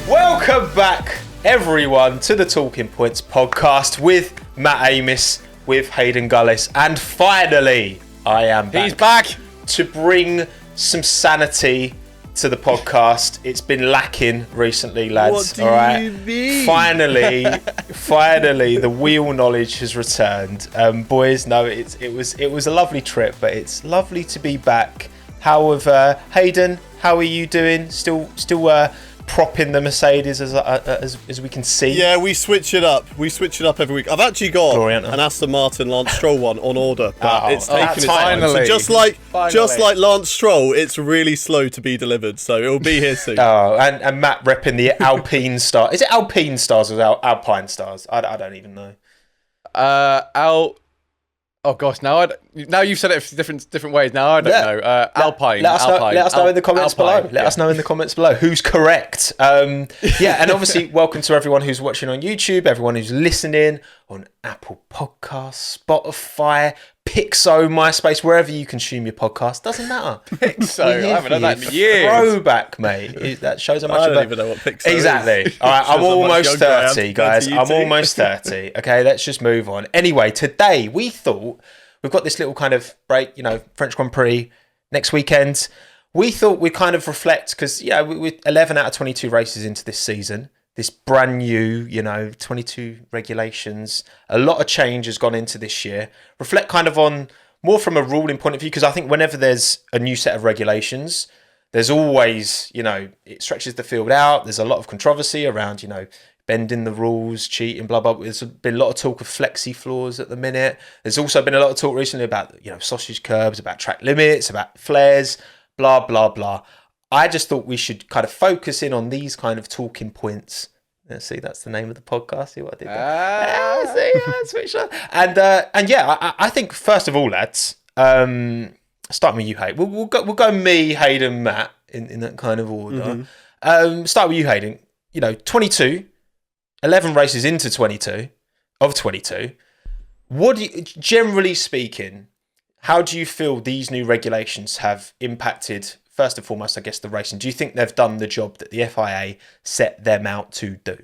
Welcome back, everyone, to the Talking Points podcast with Matt Amis, with Hayden Gullis, and finally, I am back. He's back to bring some sanity to the podcast. It's been lacking recently, lads. What do you mean? Finally, the wheel knowledge has returned. Boys, no, it was a lovely trip, but it's lovely to be back. How have Hayden? How are you doing? Still propping the Mercedes as we can see. Yeah, we switch it up. We switch it up every week. I've actually got an Aston Martin Lance Stroll one on order, but it's taken its time. So just like Lance Stroll, it's really slow to be delivered. So it'll be here soon. And Matt repping the Alpine Star. Is it Alpine Stars or Alpine Stars? I don't even know. Oh gosh, now you've said it different ways. Now I don't know. Alpine. Let us know in the comments below. Let us know in the comments below who's correct. And obviously welcome to everyone who's watching on YouTube, everyone who's listening on Apple Podcasts, Spotify, Pixo, MySpace, wherever you consume your podcast. Doesn't matter. Pixo, I haven't done that in years. Throwback, mate. That shows how much. I don't even know what Pixo is. Exactly. All right, I'm almost 30, guys. I'm almost 30. Okay, let's just move on. Anyway, today we thought we've got this little kind of break, French Grand Prix next weekend. We thought we'd kind of reflect because, we're 11 out of 22 races into this season. This brand new, 22 regulations. A lot of change has gone into this year. Reflect kind of on more from a ruling point of view, because I think whenever there's a new set of regulations, there's always, it stretches the field out. There's a lot of controversy around, bending the rules, cheating, blah, blah. There's been a lot of talk of Flexi-floors at the minute. There's also been a lot of talk recently about, sausage curbs, about track limits, about flares, blah, blah, blah. I just thought we should kind of focus in on these kind of talking points. See, that's the name of the podcast. See what I did there? I switched up. I think first of all, lads, starting with you, Hayden. We'll go me, Hayden, Matt in that kind of order. Start with you, Hayden. 22, 11 races into 22 of 22. What do you, generally speaking, how do you feel these new regulations have impacted? First and foremost, I guess, the racing. Do you think they've done the job that the FIA set them out to do?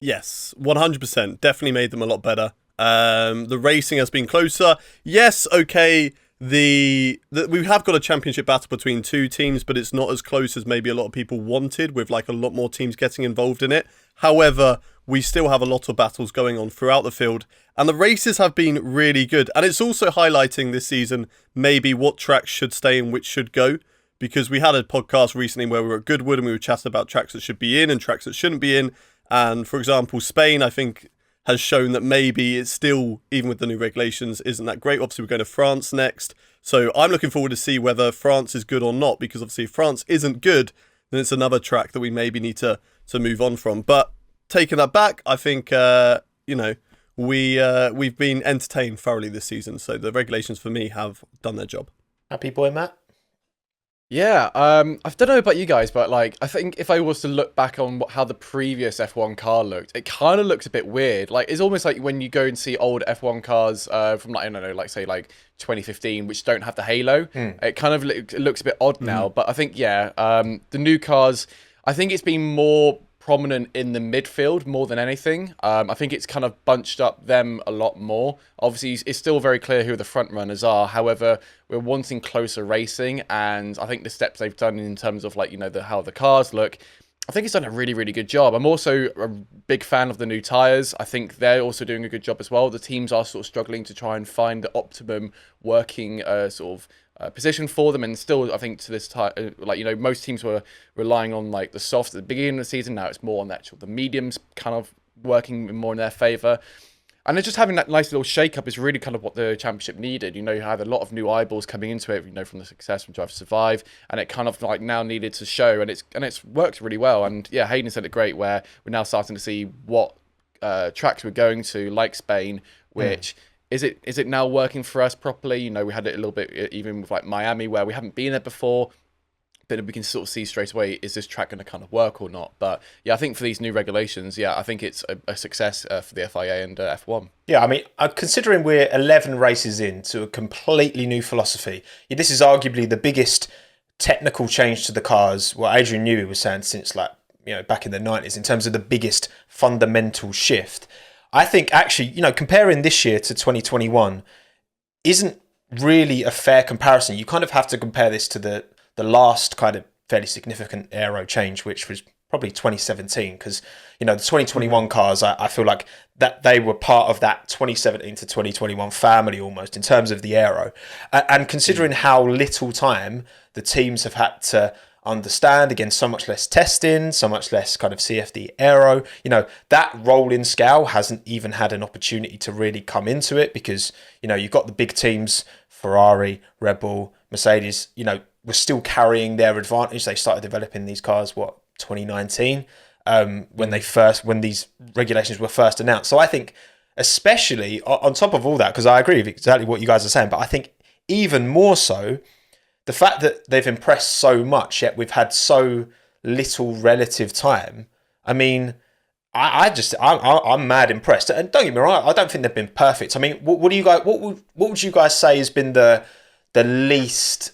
Yes, 100%. Definitely made them a lot better. The racing has been closer. Yes, okay, we have got a championship battle between two teams, but it's not as close as maybe a lot of people wanted, with like a lot more teams getting involved in it. However, we still have a lot of battles going on throughout the field, and the races have been really good. And it's also highlighting this season maybe what tracks should stay and which should go, because we had a podcast recently where we were at Goodwood and we were chatting about tracks that should be in and tracks that shouldn't be in. And for example, Spain, I think, has shown that maybe it's still, even with the new regulations, isn't that great. Obviously, we're going to France next. So I'm looking forward to see whether France is good or not, because obviously if France isn't good, then it's another track that we maybe need to move on from. But taking that back, I think, we've been entertained thoroughly this season. So the regulations for me have done their job. Happy boy, Matt? Yeah, I don't know about you guys, but like, I think if I was to look back on how the previous F1 car looked, it kind of looks a bit weird. Like, it's almost like when you go and see old F1 cars from like, I don't know, like say like 2015, which don't have the halo. It kind of it looks a bit odd now. But I think, the new cars, I think it's been more prominent in the midfield more than anything. I think it's kind of bunched up them a lot more. Obviously, it's still very clear who the front runners are. However, we're wanting closer racing, and I think the steps they've done in terms of like, how the cars look, I think it's done a really, really good job. I'm also a big fan of the new tyres. I think they're also doing a good job as well. The teams are sort of struggling to try and find the optimum working position for them, and still I think to this time, most teams were relying on like the softs at the beginning of the season. Now it's more on the mediums kind of working more in their favour, and then just having that nice little shake up is really kind of what the championship needed. You had a lot of new eyeballs coming into it, from the success from Drive to Survive, and it kind of like now needed to show, and it's worked really well. And yeah, Hayden said it great, where we're now starting to see what tracks we're going to, like Spain, which Is it now working for us properly? We had it a little bit even with like Miami, where we haven't been there before, but we can sort of see straight away, is this track going to kind of work or not? But yeah, I think for these new regulations, I think it's a success for the FIA and F1. Yeah, I mean, considering we're 11 races into a completely new philosophy, this is arguably the biggest technical change to the cars, what Adrian Newey was saying, since like, back in the 90s in terms of the biggest fundamental shift. I think actually, comparing this year to 2021 isn't really a fair comparison. You kind of have to compare this to the last kind of fairly significant aero change, which was probably 2017, because the 2021 cars, I feel like that they were part of that 2017 to 2021 family almost in terms of the aero, and considering how little time the teams have had to understand, again, so much less testing, so much less kind of CFD aero, that rolling scale hasn't even had an opportunity to really come into it, because you've got the big teams, Ferrari, Red Bull, Mercedes, were still carrying their advantage. They started developing these cars 2019, when these regulations were first announced. So I think, especially on top of all that, because I agree with exactly what you guys are saying, but I think even more so, the fact that they've impressed so much, yet we've had so little relative time. I mean, I'm mad impressed. And don't get me wrong, I don't think they've been perfect. I mean, what would you guys say has been the least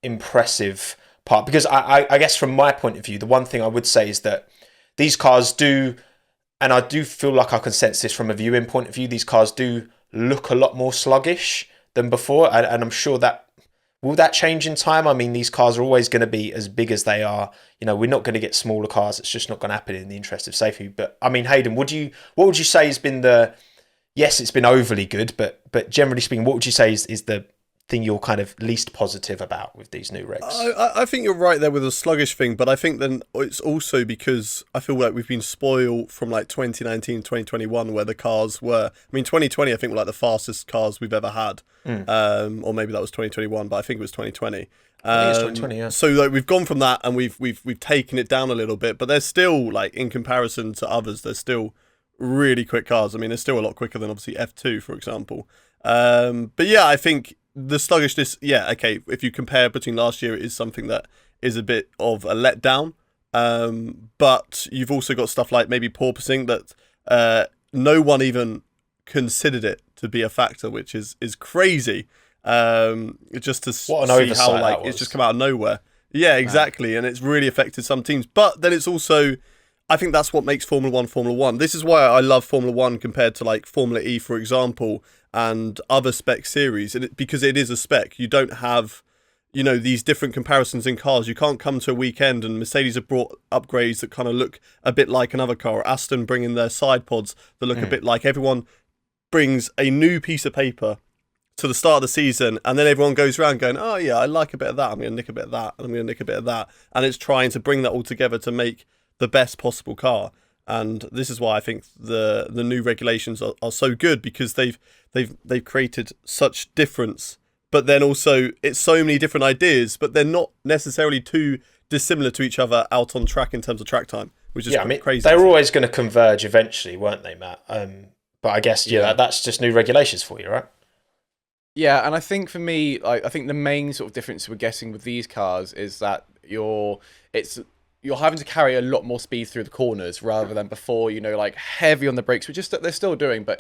impressive part? Because I guess from my point of view, the one thing I would say is that these cars do, and I do feel like I can sense this from a viewing point of view, these cars do look a lot more sluggish than before, and I'm sure that will that change in time? I mean, these cars are always going to be as big as they are. We're not going to get smaller cars. It's just not going to happen in the interest of safety. But I mean, Hayden, what would you say has been yes, it's been overly good, but generally speaking, what would you say is the thing you're kind of least positive about with these new regs? I think you're right there with the sluggish thing, but I think then it's also because I feel like we've been spoiled from like 2019, 2021, where the cars were, 2020, I think were like the fastest cars we've ever had. Or maybe that was 2021, but I think it was 2020. I think it's 2020, yeah. So like we've gone from that and we've taken it down a little bit, but they're still, like, in comparison to others, they're still really quick cars. I mean, they're still a lot quicker than obviously F2, for example. But yeah, I think the sluggishness, yeah, okay, if you compare between last year, it is something that is a bit of a letdown. But you've also got stuff like maybe porpoising that no one even considered it to be a factor, which is crazy. Just to see how like it's just come out of nowhere. Yeah, exactly. And it's really affected some teams. But then it's also, I think that's what makes Formula One. This is why I love Formula One compared to like Formula E, for example, and other spec series, because it is a spec. You don't have, these different comparisons in cars. You can't come to a weekend and Mercedes have brought upgrades that kind of look a bit like another car, or Aston bringing their side pods that look a bit like. Everyone brings a new piece of paper to the start of the season, and then everyone goes around going, oh yeah, I like a bit of that, I'm going to nick a bit of that, and I'm going to nick a bit of that. And it's trying to bring that all together to make the best possible car. And this is why I think the new regulations are so good, because they've created such difference, but then also it's so many different ideas, but they're not necessarily too dissimilar to each other out on track in terms of track time, which is crazy. They were always going to converge eventually, weren't they, Matt? But I guess that's just new regulations for you, right? Yeah, and I think for me, like, I think the main sort of difference we're getting with these cars is that you're having to carry a lot more speed through the corners rather than before, like heavy on the brakes, which is they're still doing, but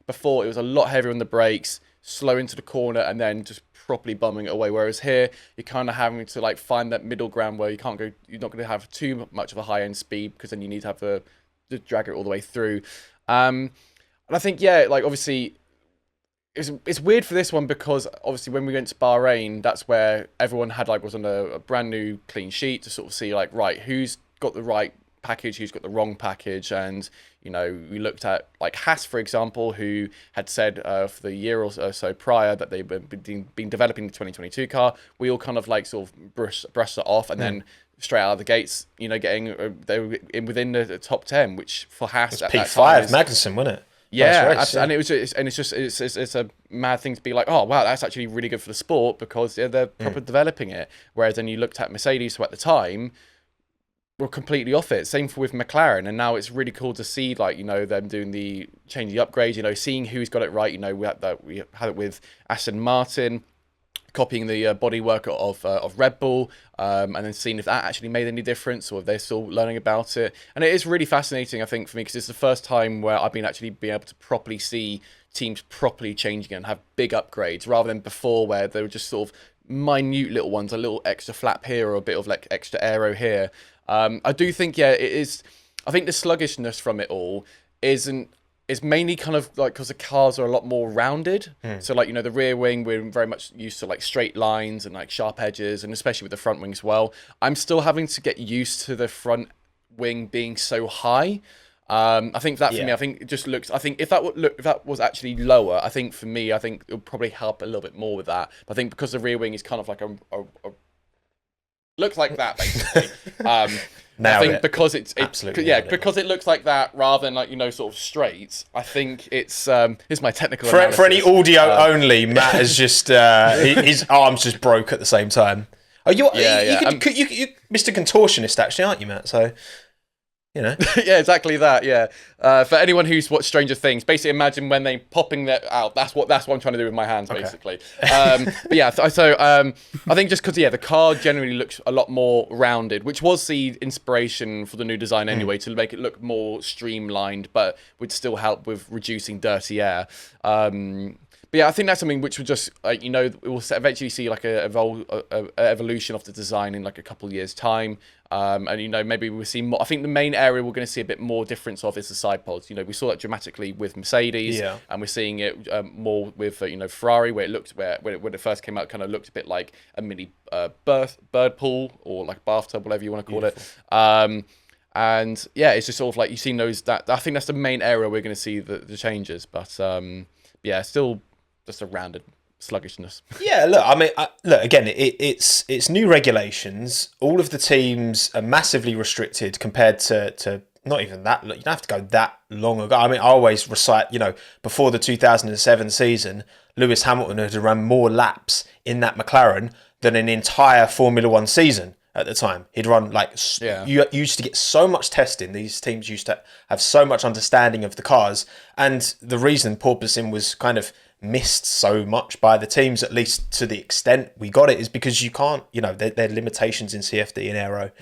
before it was a lot heavier on the brakes, slow into the corner, and then just properly bumming it away. Whereas here, you're kind of having to like find that middle ground where you're not going to have too much of a high end speed, because then you need to have to drag it all the way through. And I think, like obviously, it's weird for this one, because obviously when we went to Bahrain, that's where everyone was on a brand new clean sheet to sort of see like, right, who's got the right package, who's got the wrong package. And we looked at like Haas, for example, who had said for the year or so prior that they've been developing the 2022 car. We all kind of like sort of brushed it off, and then straight out of the gates, getting they were within the top 10, which for Haas at P5 Magnussen, wasn't it? Yeah, race, and it's a mad thing to be like, oh wow, that's actually really good for the sport, because they're proper developing it. Whereas then you looked at Mercedes, who at the time were completely off it. Same with McLaren, and now it's really cool to see like them doing changing the upgrades. Seeing who's got it right. We had it with Aston Martin, copying the bodywork of Red Bull, and then seeing if that actually made any difference, or if they're still learning about it. And it is really fascinating, I think, for me, because it's the first time where I've been able to properly see teams properly changing and have big upgrades, rather than before where they were just sort of minute little ones, a little extra flap here or a bit of like extra aero here. I do think, yeah, it is. I think the sluggishness from it all is mainly kind of like because the cars are a lot more rounded. So like, the rear wing, we're very much used to like straight lines and like sharp edges, and especially with the front wing as well. I'm still having to get used to the front wing being so high. I think that for me, I think it just looks. I think if that was actually lower, I think for me, I think it would probably help a little bit more with that. But I think because the rear wing is kind of like a looks like that basically. I think because it's because it looks like that rather than like sort of straight. I think it's here's my technical analysis. For any audio only, Matt has just his arms just broke at the same time. Oh, you Mr. Contortionist actually, aren't you, Matt? So. Yeah, exactly that. Yeah, for anyone who's watched Stranger Things, basically imagine when they popping that out. That's what I'm trying to do with my hands, basically. But yeah, so I think just because the car generally looks a lot more rounded, which was the inspiration for the new design anyway, to make it look more streamlined, but would still help with reducing dirty air. But yeah, I think that's something which would just, we'll eventually see like a evolution of the design in like a couple of years' time. And, maybe we'll see more. I think the main area we're going to see a bit more difference of is the side pods. We saw that dramatically with Mercedes, and we're seeing it more with, Ferrari, where it looked, when it first came out, kind of looked a bit like a mini bird pool or like bathtub, whatever you want to call it. And yeah, it's just sort of like you've seen those, I think that's the main area we're going to see the changes. But yeah, still just a rounded sluggishness. Yeah, look, I mean, look again. It's new regulations. All of the teams are massively restricted compared to not even that. Look, you don't have to go that long ago. I mean, I always recite, before the 2007 season, Lewis Hamilton had run more laps in that McLaren than an entire Formula One season. At the time, he'd run you used to get so much testing. These teams used to have so much understanding of the cars, and the reason porpoising was kind of missed so much by the teams, at least to the extent we got it, is because you can't, there are limitations in CFD and aero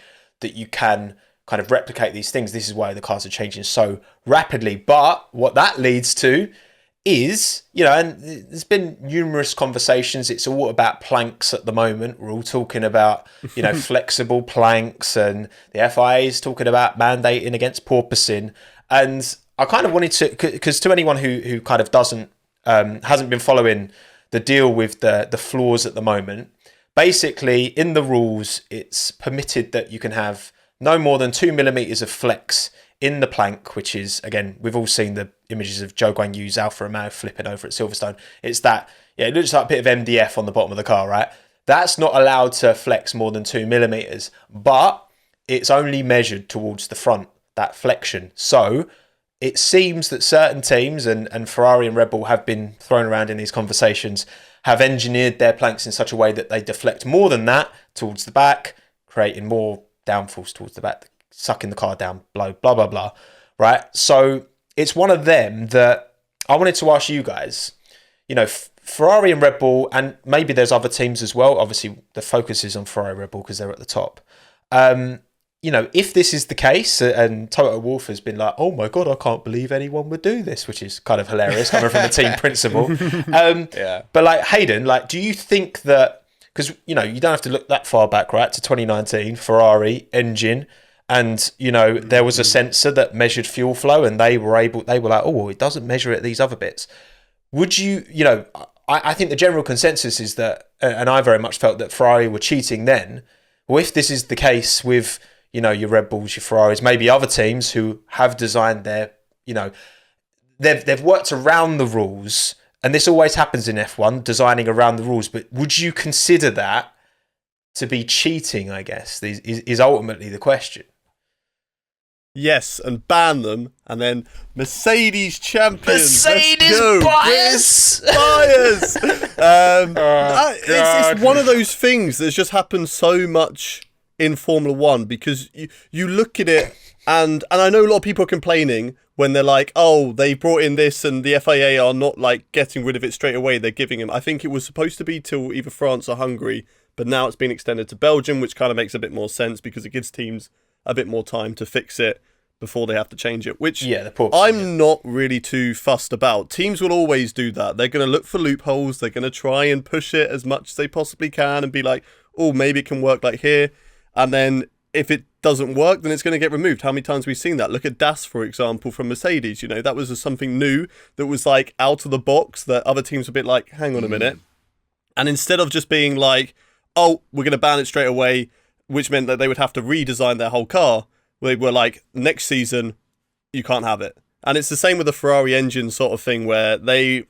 that you can kind of replicate these things. This is why the cars are changing so rapidly. But what that leads to is, and there's been numerous conversations. It's all about planks at the moment. We're all talking about, flexible planks, and the FIA is talking about mandating against porpoising. And I kind of wanted to, because to anyone who kind of hasn't been following the deal with the floors at the moment, basically in the rules, it's permitted that you can have no more than 2 millimeters of flex in the plank, which is, again, we've all seen the images of Zhou Guan Yu's Alfa Romeo flipping over at Silverstone. It's that, it looks like a bit of MDF on the bottom of the car, right? That's not allowed to flex more than 2 millimeters, but it's only measured towards the front, that flexion. So it seems that certain teams, and Ferrari and Red Bull have been thrown around in these conversations, have engineered their planks in such a way that they deflect more than that towards the back, creating more downforce towards the back, sucking the car down below, blah, blah, blah, right? So it's one of them that I wanted to ask you guys, Ferrari and Red Bull, and maybe there's other teams as well. Obviously, the focus is on Ferrari and Red Bull because they're at the top. If this is the case, and Toto Wolff has been like, oh my God, I can't believe anyone would do this, which is kind of hilarious coming from the team principal. But like, Hayden, do you think that, because, you don't have to look that far back, right, to 2019, Ferrari engine, and, there was a sensor that measured fuel flow, and they were like, oh, it doesn't measure it, these other bits. Would you, I think the general consensus is that, and I very much felt that Ferrari were cheating then. Well, if this is the case with, your Red Bulls, your Ferraris, maybe other teams who have designed their, they've worked around the rules, and this always happens in F1, designing around the rules, but would you consider that to be cheating, I guess, is ultimately the question. Yes, and ban them, and then Mercedes champions. Mercedes bias! It's one of those things that's just happened so much in Formula One, because you look at it, and I know a lot of people are complaining when they're like, oh, they brought in this and the FIA are not like getting rid of it straight away. They're giving him, I think it was supposed to be till either France or Hungary, but now it's been extended to Belgium, which kind of makes a bit more sense because it gives teams a bit more time to fix it before they have to change it, which the porpoising, I'm not really too fussed about. Teams will always do that. They're going to look for loopholes. They're going to try and push it as much as they possibly can and be like, oh, maybe it can work like here. And then if it doesn't work, then it's going to get removed. How many times have we seen that? Look at DAS, for example, from Mercedes. You know, that was something new that was like out of the box that other teams were a bit like, hang on a minute. And instead of just being like, oh, we're going to ban it straight away, which meant that they would have to redesign their whole car, they were like, next season, you can't have it. And it's the same with the Ferrari engine sort of thing where the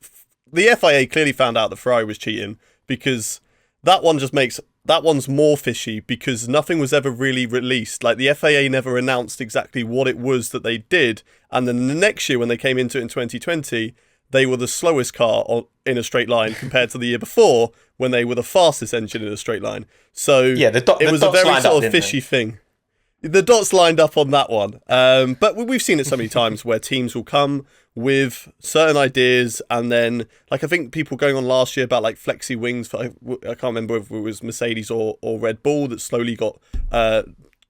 FIA clearly found out that Ferrari was cheating because that one's more fishy because nothing was ever really released. Like the FIA never announced exactly what it was that they did. And then the next year when they came into it in 2020, they were the slowest car in a straight line compared to the year before when they were the fastest engine in a straight line. So it was a very sort of fishy thing. The dots lined up on that one. But we've seen it so many times where teams will come with certain ideas and then, like I think people going on last year about like flexi wings, I can't remember if it was Mercedes or Red Bull that slowly got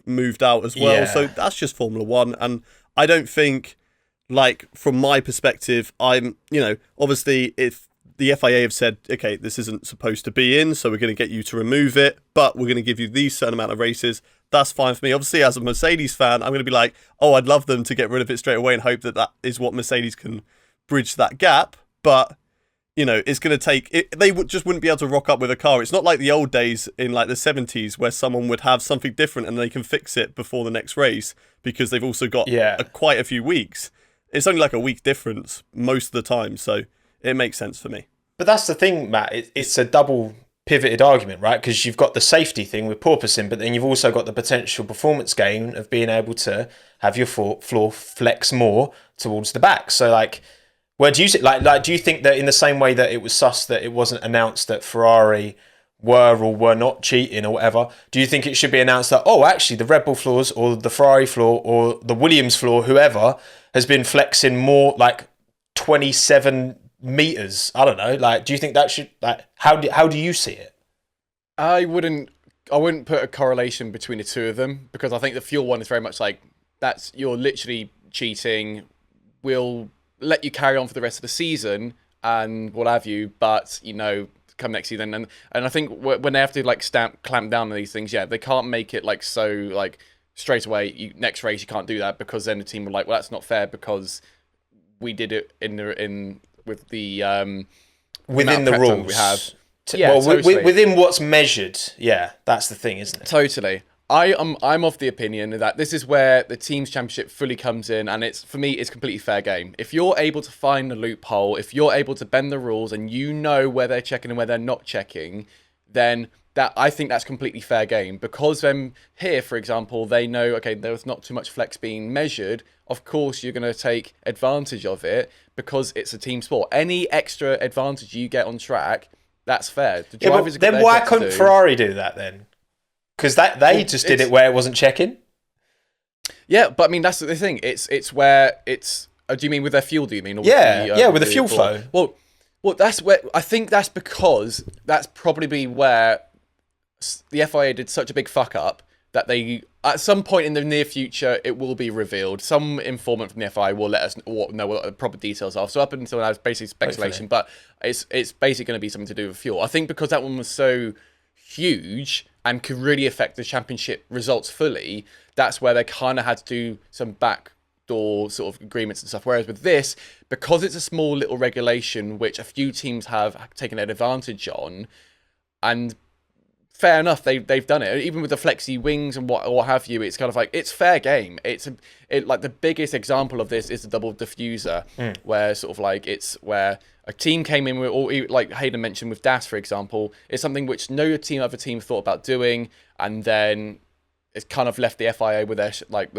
moved out as well. Yeah. So that's just Formula One. And I don't think, like, from my perspective, obviously if the FIA have said, okay, this isn't supposed to be in, so we're going to get you to remove it, but we're going to give you these certain amount of races. That's fine for me. Obviously, as a Mercedes fan, I'm going to be like, oh, I'd love them to get rid of it straight away and hope that that is what Mercedes can bridge that gap. But, it's going to take... They just wouldn't be able to rock up with a car. It's not like the old days in like the 70s where someone would have something different and they can fix it before the next race because they've also got quite a few weeks. It's only like a week difference most of the time, so it makes sense for me. But that's the thing, Matt. It's a double pivoted argument, right? Because you've got the safety thing with porpoising, but then you've also got the potential performance gain of being able to have your floor flex more towards the back. So, like, where do you see? Like, do you think that in the same way that it was sus that it wasn't announced that Ferrari were or were not cheating or whatever, do you think it should be announced that, oh, actually, the Red Bull floors or the Ferrari floor or the Williams floor, whoever, has been flexing more like 27 meters? I don't know. Like, do you think that should, like, how do you see it? I wouldn't put a correlation between the two of them because I think the fuel one is very much like you're literally cheating. We'll let you carry on for the rest of the season and what have you, but come next season and I think when they have to like clamp down on these things, they can't make it like so like straight away. Next race you can't do that because then the team will like, well, that's not fair because we did it with the within the rules we have. Totally. Within what's measured. Yeah, that's the thing, isn't it? Totally. I'm of the opinion that this is where the teams championship fully comes in, and for me it's completely fair game. If you're able to find a loophole, if you're able to bend the rules, and where they're checking and where they're not checking, then I think that's completely fair game. Because here, for example, they know, okay, there's not too much flex being measured. Of course, you're going to take advantage of it because it's a team sport. Any extra advantage you get on track, that's fair. The drivers then why couldn't Ferrari do that then? Because they just did it where it wasn't checking. Yeah, but I mean that's the thing. It's where it's. Do you mean with their fuel? Do you mean? Or with the fuel flow. Well, that's where I think that's because that's probably where the FIA did such a big fuck up that they at some point in the near future it will be revealed. Some informant from the FIA will let us know what the proper details are. So up until now it's basically speculation, but it's basically going to be something to do with fuel. I think because that one was so huge and could really affect the championship results fully, that's where they kind of had to do some backdoor sort of agreements and stuff. Whereas with this, because it's a small little regulation which a few teams have taken advantage on, and fair enough, they've done it. Even with the flexi wings and what have you, it's kind of like it's fair game. Like the biggest example of this is the double diffuser, where sort of like it's where a team came in with, or like Hayden mentioned with DAS, for example, it's something which no other team thought about doing, and then it's kind of left the FIA with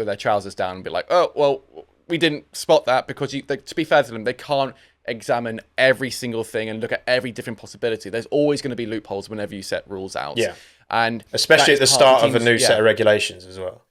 their trousers down and be like, oh well, we didn't spot that because to be fair to them, they can't examine every single thing and look at every different possibility. There's always going to be loopholes whenever you set rules out. Yeah, and especially at the start of a new set of regulations as well.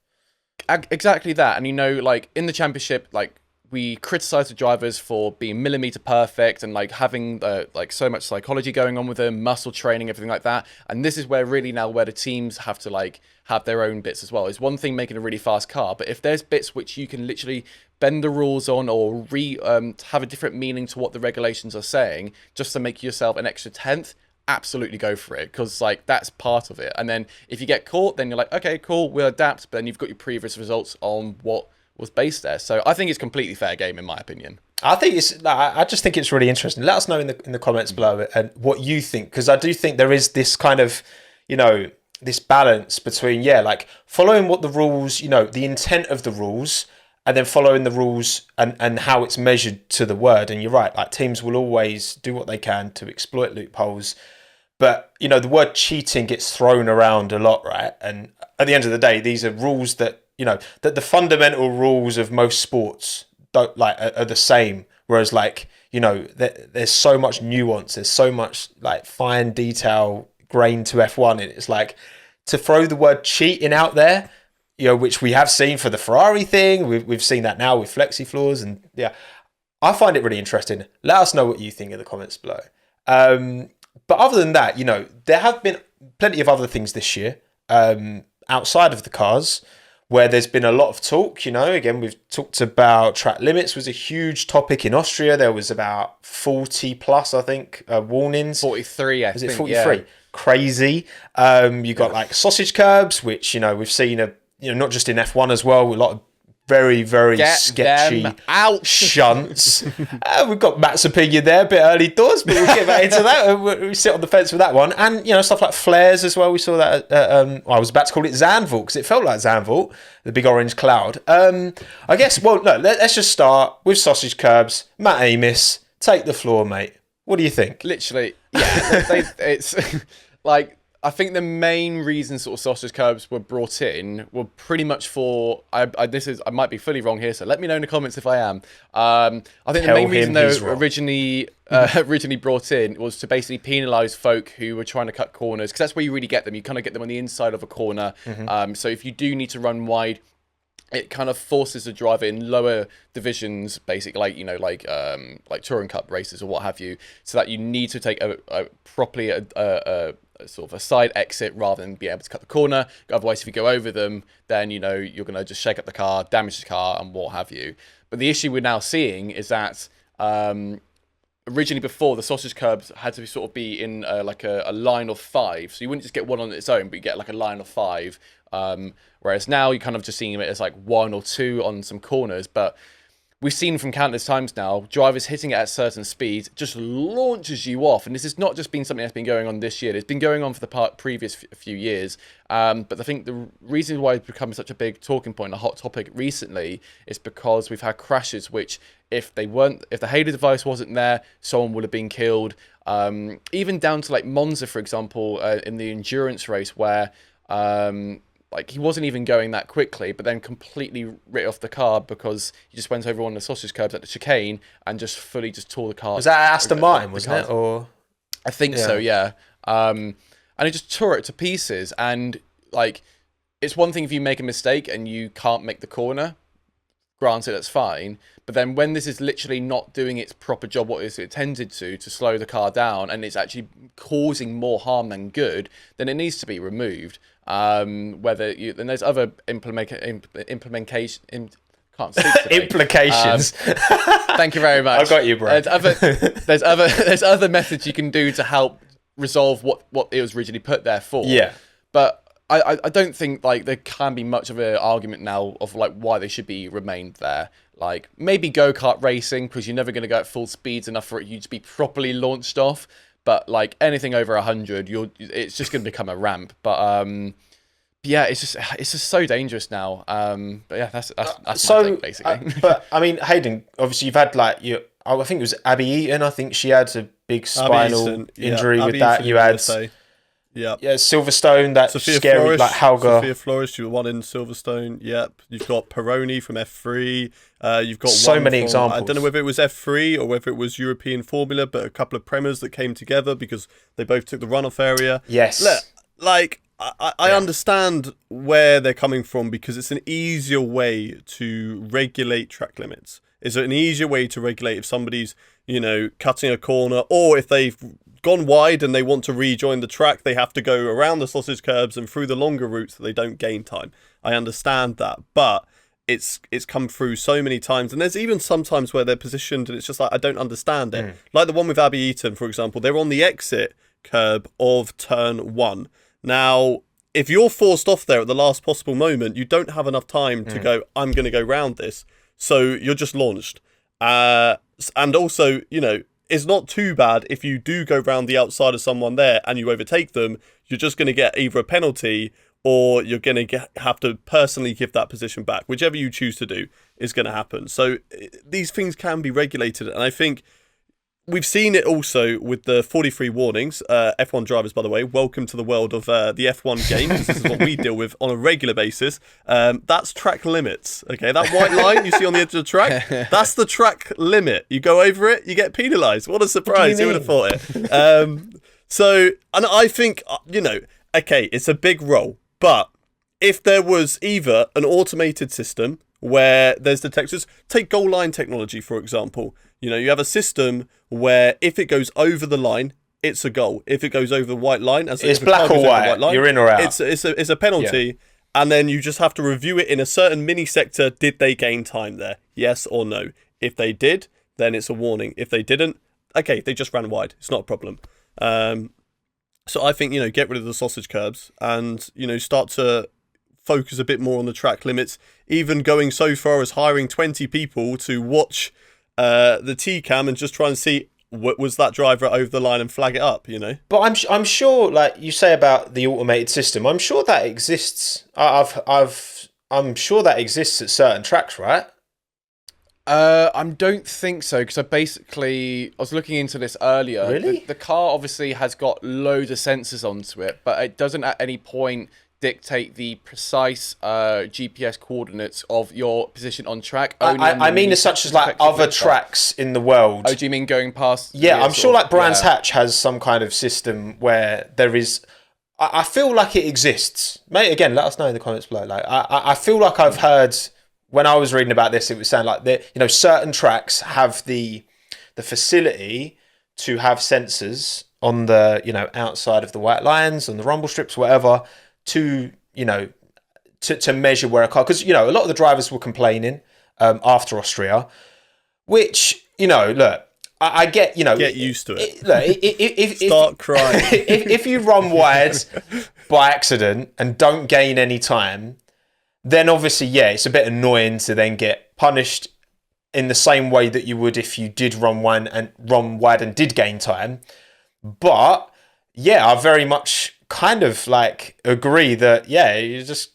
Exactly that, and like in the championship, like we criticize the drivers for being millimeter perfect and like having like so much psychology going on with them, muscle training, everything like that. And this is where really now where the teams have to like have their own bits as well. It's one thing making a really fast car, but if there's bits which you can literally bend the rules on or have a different meaning to what the regulations are saying, just to make yourself an extra tenth, absolutely go for it, because like that's part of it. And then if you get caught, then you're like, okay, cool, we'll adapt, but then you've got your previous results on what was based there. So I think it's completely fair game in my opinion. I just think it's really interesting. Let us know in the comments below and what you think, because I do think there is this kind of, this balance between like following what the rules, the intent of the rules, and then following the rules and how it's measured to the word. And you're right, like teams will always do what they can to exploit loopholes. But, the word cheating gets thrown around a lot, right? And at the end of the day, these are rules that, that the fundamental rules of most sports don't are the same. Whereas there's so much nuance, there's so much like fine detail grain to F1. And it's like to throw the word cheating out there, which we have seen for the Ferrari thing. We've seen that now with Flexi-floors. And yeah, I find it really interesting. Let us know what you think in the comments below. But other than that, there have been plenty of other things this year outside of the cars where there's been a lot of talk. Again, we've talked about track limits was a huge topic in Austria. There was about 40 plus, I think, warnings. 43, I think. Was it 43? Yeah. Crazy. You got like sausage curbs, which, we've seen, not just in F1 as well, with a lot of very, very sketchy shunts. We've got Matt's opinion there, a bit early doors, but we'll get back into that. We sit on the fence with that one. And, stuff like flares as well. We saw that I was about to call it Zandvoort because it felt like Zandvoort, the big orange cloud. I guess, well, no, let's just start with sausage curbs. Matt Amos, take the floor, mate. What do you think? Literally, yeah. It's like... I think the main reason sort of sausage curbs were brought in were pretty much for I might be fully wrong here, so let me know in the comments if I am. I think the main reason they were originally brought in was to basically penalise folk who were trying to cut corners, because that's where you really get them. You kind of get them on the inside of a corner. Mm-hmm. So if you do need to run wide, it kind of forces the driver in lower divisions, basically, like Touring Cup races or what have you, so that you need to take a properly sort of a side exit rather than be able to cut the corner. Otherwise, if you go over them, then you're going to just shake up the car, damage the car, and what have you. But the issue we're now seeing is that originally before, the sausage curbs had to sort of be in like a line of 5, so you wouldn't just get one on its own, but you get like a line of 5. Whereas now you're kind of just seeing it as like 1 or 2 on some corners, but we've seen from countless times now, drivers hitting it at certain speeds just launches you off. And this has not just been something that's been going on this year. It's been going on for the previous few years. But I think the reason why it's become such a big talking point, a hot topic recently, is because we've had crashes which, if the Halo device wasn't there, someone would have been killed. Even down to like Monza, for example, in the endurance race where... he wasn't even going that quickly, but then completely writ off the car because he just went over one of the sausage curbs at the chicane and just fully just tore the car. Was that Aston Martin, wasn't it? Or I think so, yeah. And he just tore it to pieces. And like, it's one thing if you make a mistake and you can't make the corner. Granted, that's fine. But then when this is literally not doing its proper job, what it's intended to slow the car down, and it's actually causing more harm than good, then it needs to be removed. Then there's other implications. Thank you very much. I got you, bro. There's other methods you can do to help resolve what it was originally put there for. Yeah. But I don't think like there can be much of an argument now of like why they should be remained there. Like maybe go-kart racing, because you're never going to go at full speeds enough for you to be properly launched off. But like anything over 100, it's just going to become a ramp. But yeah, it's just so dangerous now. But yeah, that's my take, basically. But I mean, Hayden, obviously you've had like I think it was Abby Eaton. I think she had a big spinal injury with that. You had Silverstone, that Sophia scary Flores, like Hauger. Sophia Flores, she was one in Silverstone. Yep. You've got Peroni from F3. You've got so one many from, examples. I don't know whether it was F3 or whether it was European Formula, but a couple of Premiers that came together because they both took the runoff area. Yes. I understand where they're coming from because it's an easier way to regulate track limits. Is there an easier way to regulate if somebody's, cutting a corner, or if they've gone wide and they want to rejoin the track, they have to go around the sausage curbs and through the longer routes so they don't gain time. I understand that, but it's come through so many times, and there's even some times where they're positioned and it's just like, I don't understand it. Like the one with Abbey Eaton, for example, they're on the exit curb of turn 1. Now, if you're forced off there at the last possible moment, you don't have enough time to go, I'm going to go round this. So you're just launched. And also, it's not too bad if you do go round the outside of someone there and you overtake them. You're just going to get either a penalty or you're going to have to personally give that position back. Whichever you choose to do is going to happen. So these things can be regulated. And I think we've seen it also with the 43 warnings. F1 drivers, by the way, welcome to the world of the F1 game. This is what we deal with on a regular basis. That's track limits. Okay, that white line you see on the edge of the track, that's the track limit. You go over it, you get penalised. What a surprise. Who would have thought it? And I think, okay, it's a big role. But if there was either an automated system where there's detectors, take goal line technology, for example. You have a system where if it goes over the line, it's a goal. If it goes over the white line, it's black or white. You're in or out. It's a penalty, and then you just have to review it in a certain mini sector. Did they gain time there? Yes or no? If they did, then it's a warning. If they didn't, okay, they just ran wide. It's not a problem. So I think get rid of the sausage curbs and start to focus a bit more on the track limits. Even going so far as hiring 20 people to watch the T-cam and just try and see what was that driver over the line and flag it up, But I'm sure, like you say about the automated system, I'm sure that exists. I'm sure that exists at certain tracks, right? I don't think so, because I was looking into this earlier. Really? The car obviously has got loads of sensors onto it, but it doesn't at any point dictate the precise GPS coordinates of your position on track. I mean as such as like other tracks in the world. Oh, do you mean going past? Yeah, I'm sure like Brands Hatch has some kind of system where there is... I feel like it exists. Mate, again, let us know in the comments below. Like, I feel like I've heard... When I was reading about this, it was saying like that, certain tracks have the facility to have sensors on the, outside of the white lines, on the rumble strips, whatever, to measure where a car, because a lot of the drivers were complaining after Austria, which look, I get get used to it. If Start crying. if you run wide by accident and don't gain any time, then obviously it's a bit annoying to then get punished in the same way that you would if you did run wide and did gain time. But I very much kind of like agree that you just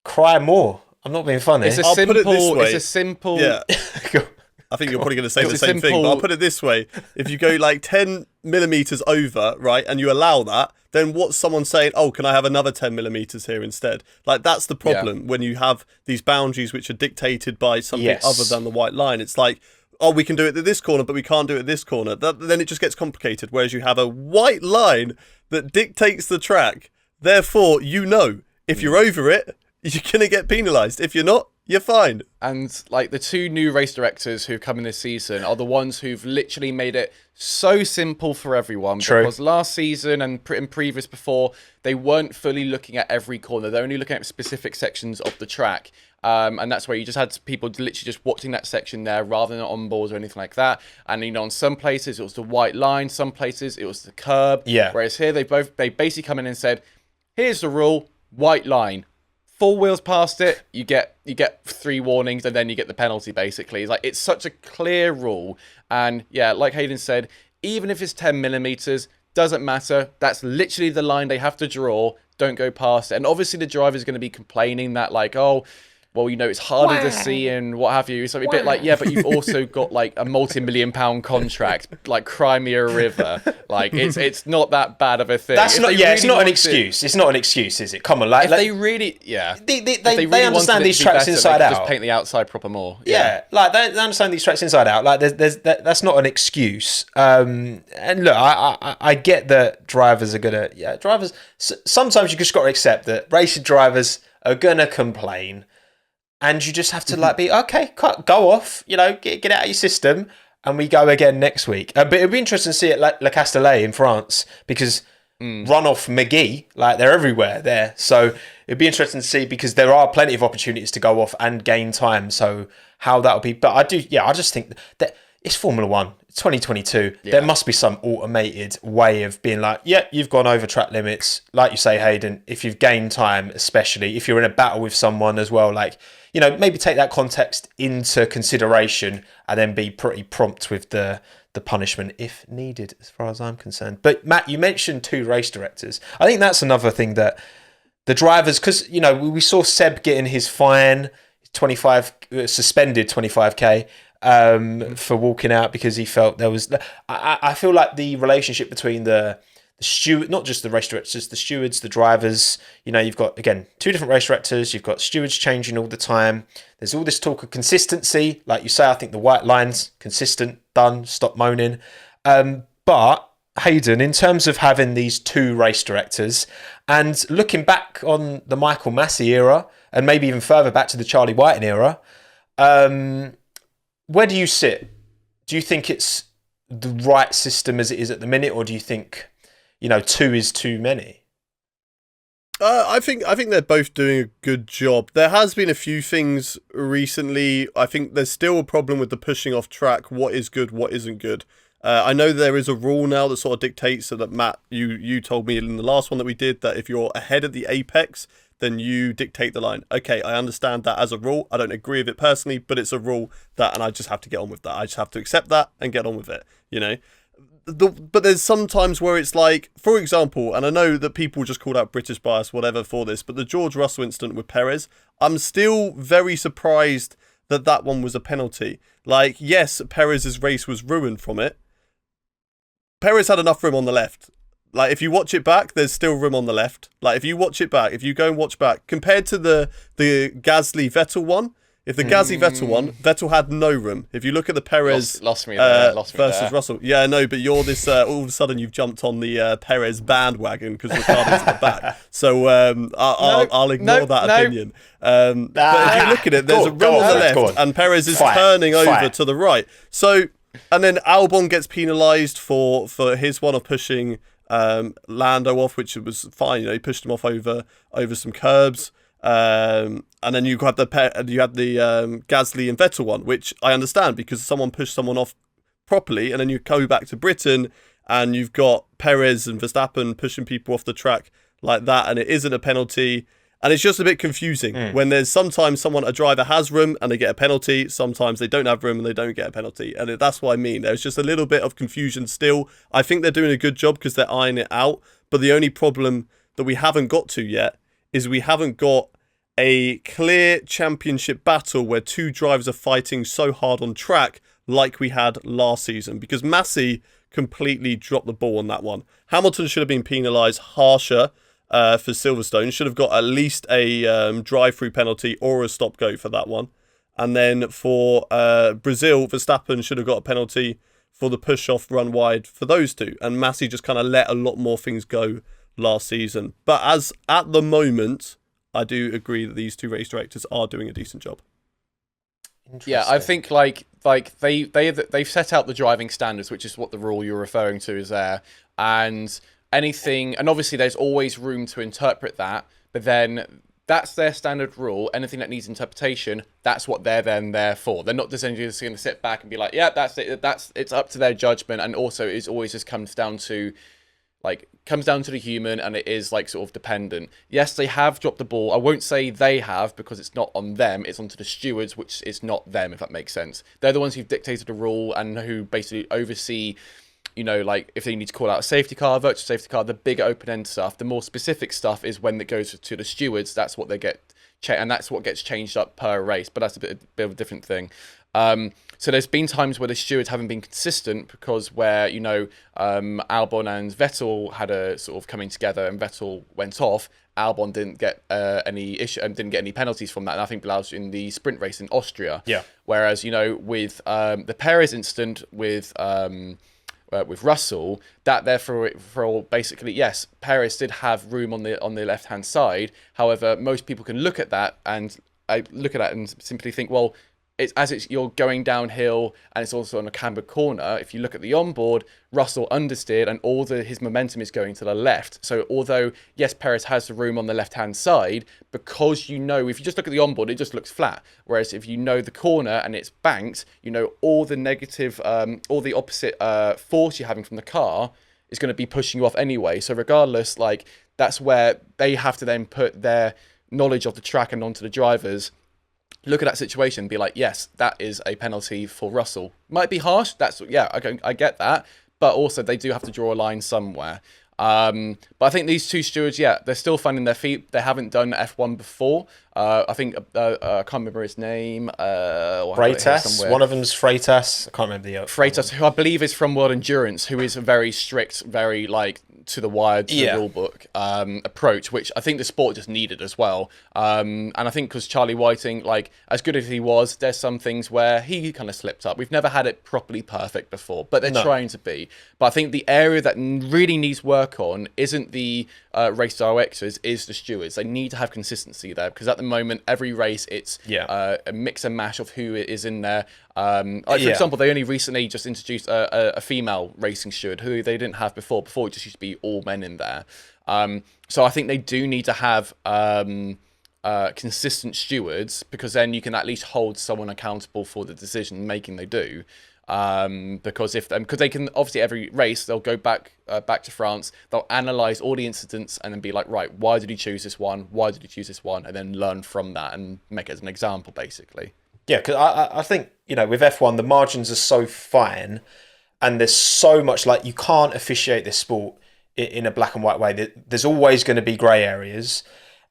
cry more. I'm not being funny. It's a simple. Yeah. I think you're probably going to say the same thing, but I'll put it this way: if you go like 10 millimeters over, right, and you allow that, then what's someone saying? Oh, can I have another 10 millimeters here instead? Like that's the problem when you have these boundaries which are dictated by something other than the white line. It's like, oh, we can do it at this corner, but we can't do it at this corner. Then it just gets complicated. Whereas you have a white line that dictates the track. Therefore, if you're over it, you're going to get penalised. If you're not, you're fine. And like the two new race directors who've come in this season are the ones who've literally made it so simple for everyone. True. Because last season and previous before, they weren't fully looking at every corner. They're only looking at specific sections of the track. And that's where you just had people literally just watching that section there rather than on boards or anything like that. And on some places it was the white line, some places it was the curb. Yeah. Whereas here they basically come in and said, here's the rule, white line. 4 wheels past it, you get 3 warnings, and then you get the penalty. Basically, it's such a clear rule, and like Hayden said, even if it's 10 millimeters, doesn't matter. That's literally the line they have to draw. Don't go past it. And obviously, the driver's going to be complaining that well, it's harder to see and what have you. It's a bit like, but you've also got like a multi-million-pound contract, like Crimea River. Like it's not that bad of a thing. That's not. It's not an excuse. It's not an excuse, is it? Come on, like they really, they understand these tracks inside out. Just paint the outside proper more. Yeah, like they understand these tracks inside out. Like that's not an excuse. And look, I get that drivers are gonna. Yeah, drivers. Sometimes you just got to accept that racing drivers are gonna complain. and you just have to like be okay, go off, get it out of your system, and we go again next week. But it'd be interesting to see it like Le Castellet in France, because run off McGee, like they're everywhere there. So it'd be interesting to see, because there are plenty of opportunities to go off and gain time. So how that'll be, but I just think that it's Formula One. It's 2022. Yeah. There must be some automated way of being like, you've gone over track limits. Like you say, Hayden, if you've gained time, especially if you're in a battle with someone as well, like, maybe take that context into consideration and then be pretty prompt with the punishment if needed, as far as I'm concerned. But Matt, you mentioned 2 race directors. I think that's another thing that the drivers, because, we saw Seb getting his fine, 25, suspended 25k. For walking out because he felt there was. I feel like the relationship between the steward, not just the race directors, the stewards, the drivers. You've got, again, 2 different race directors. You've got stewards changing all the time. There's all this talk of consistency, like you say. I think the white line's consistent. Done. Stop moaning. But Hayden, in terms of having these 2 race directors and looking back on the Michael Massey era and maybe even further back to the Charlie Whiting era. Where do you sit? Do you think it's the right system as it is at the minute, or do you think, 2 is too many? I think they're both doing a good job. There has been a few things recently. I think there's still a problem with the pushing off track. What is good, what isn't good. I know there is a rule now that sort of dictates, so that Matt, you told me in the last one that we did, that if you're ahead of the apex, then you dictate the line. Okay, I understand that as a rule. I don't agree with it personally, but it's a rule and I just have to get on with that. I just have to accept that and get on with it, But there's some times where it's like, for example, and I know that people just called out British bias, whatever, for this, but the George Russell incident with Perez, I'm still very surprised that one was a penalty. Like, yes, Perez's race was ruined from it. Perez had enough room on the left. Like, if you watch it back, there's still room on the left. Like, if you watch it back, if you go and watch back, compared to the Gasly-Vettel one, if the Gasly-Vettel one, Vettel had no room. If you look at the Perez lost me there. versus Russell. Yeah, no, but you're this, all of a sudden you've jumped on the Perez bandwagon because Ricciardo's at the back. So I'll ignore that opinion. But if you look at it, there's a room on the left and Perez is turning over to the right. So, and then Albon gets penalised for his one of pushing Lando off, which was fine. He pushed him off over some kerbs, and then you had the Gasly and Vettel one, which I understand because someone pushed someone off properly, and then you go back to Britain and you've got Perez and Verstappen pushing people off the track like that, and it isn't a penalty. And it's just a bit confusing when there's sometimes a driver has room and they get a penalty. Sometimes they don't have room and they don't get a penalty. And that's what I mean. There's just a little bit of confusion still. I think they're doing a good job because they're eyeing it out. But the only problem that we haven't got to yet is we haven't got a clear championship battle where 2 drivers are fighting so hard on track like we had last season. Because Massey completely dropped the ball on that one. Hamilton should have been penalised harsher. For Silverstone, should have got at least a drive-through penalty or a stop-go for that one. And then for Brazil, Verstappen should have got a penalty for the push-off run wide for those 2. And Massey just kind of let a lot more things go last season. But as at the moment, I do agree that these 2 race directors are doing a decent job. Yeah, I think like they've set out the driving standards, which is what the rule you're referring to is there, and anything, and obviously there's always room to interpret that, but then that's their standard rule. Anything that needs interpretation, that's what they're then there for. They're not just going to sit back and be like, yeah, that's it. It's up to their judgment, and also it always just comes down to the human, and it is like sort of dependent. Yes, they have dropped the ball. I won't say they have because it's not on them. It's onto the stewards, which is not them, if that makes sense. They're the ones who've dictated the rule and who basically oversee, like if they need to call out a safety car, virtual safety car, the bigger open-end stuff. The more specific stuff is when it goes to the stewards. That's what they get, and that's what gets changed up per race. But that's a bit of a different thing. So there's been times where the stewards haven't been consistent because where, Albon and Vettel had a sort of coming together and Vettel went off. Albon didn't get any issue and didn't get any penalties from that. And I think that was in the sprint race in Austria. Yeah. Whereas, with the Perez incident with Russell, that therefore basically, yes, Perez did have room on the left hand side. However, most people can look at that and I look at that and simply think, well, you're going downhill and it's also on a cambered corner. If you look at the onboard, Russell understeered and his momentum is going to the left. So although, yes, Perez has the room on the left-hand side, because if you just look at the onboard, it just looks flat. Whereas if you know the corner and it's banked, all the negative, all the opposite force you're having from the car is going to be pushing you off anyway. So regardless, that's where they have to then put their knowledge of the track and onto the drivers, look at that situation and be like, yes, that is a penalty for Russell. Might be harsh. I get that. But also they do have to draw a line somewhere. But I think these two stewards, they're still finding their feet. They haven't done F1 before. I think, I can't remember his name. Freitas. One of them's Freitas. I can't remember the other. Freitas, who I believe is from World Endurance, who is a very strict, very to the wire, to the rule book approach, which I think the sport just needed as well. And I think because Charlie Whiting, as good as he was, there's some things where he kind of slipped up. We've never had it properly perfect before, but they're trying to be. But I think the area that really needs work on isn't the race directors, is the stewards. They need to have consistency there, because at the moment, every race, it's a mix and mash of who is in there. For example, they only recently just introduced a female racing steward who they didn't have before. Before, it just used to be all men in there. So I think they do need to have consistent stewards, because then you can at least hold someone accountable for the decision making they do. Because they can, obviously every race they'll go back to France, they'll analyze all the incidents and then be like, right, why did he choose this one? Why did he choose this one? And then learn from that and make it as an example, basically. Yeah, because I think, with F1, the margins are so fine and there's so much, you can't officiate this sport in a black and white way. There's always going to be grey areas.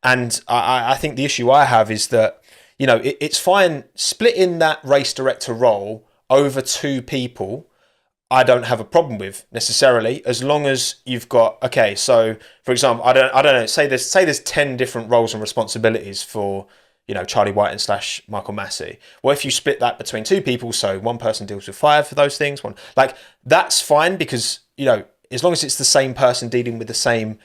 And I think the issue I have is that, it's fine splitting that race director role over two people. I don't have a problem with necessarily, as long as you've got, okay, so for example, I don't know, say there's 10 different roles and responsibilities for, Charlie Whiting / Michael Massey. Well, if you split that between two people, so one person deals with 5 for those things, that's fine, because, as long as it's the same person dealing with the same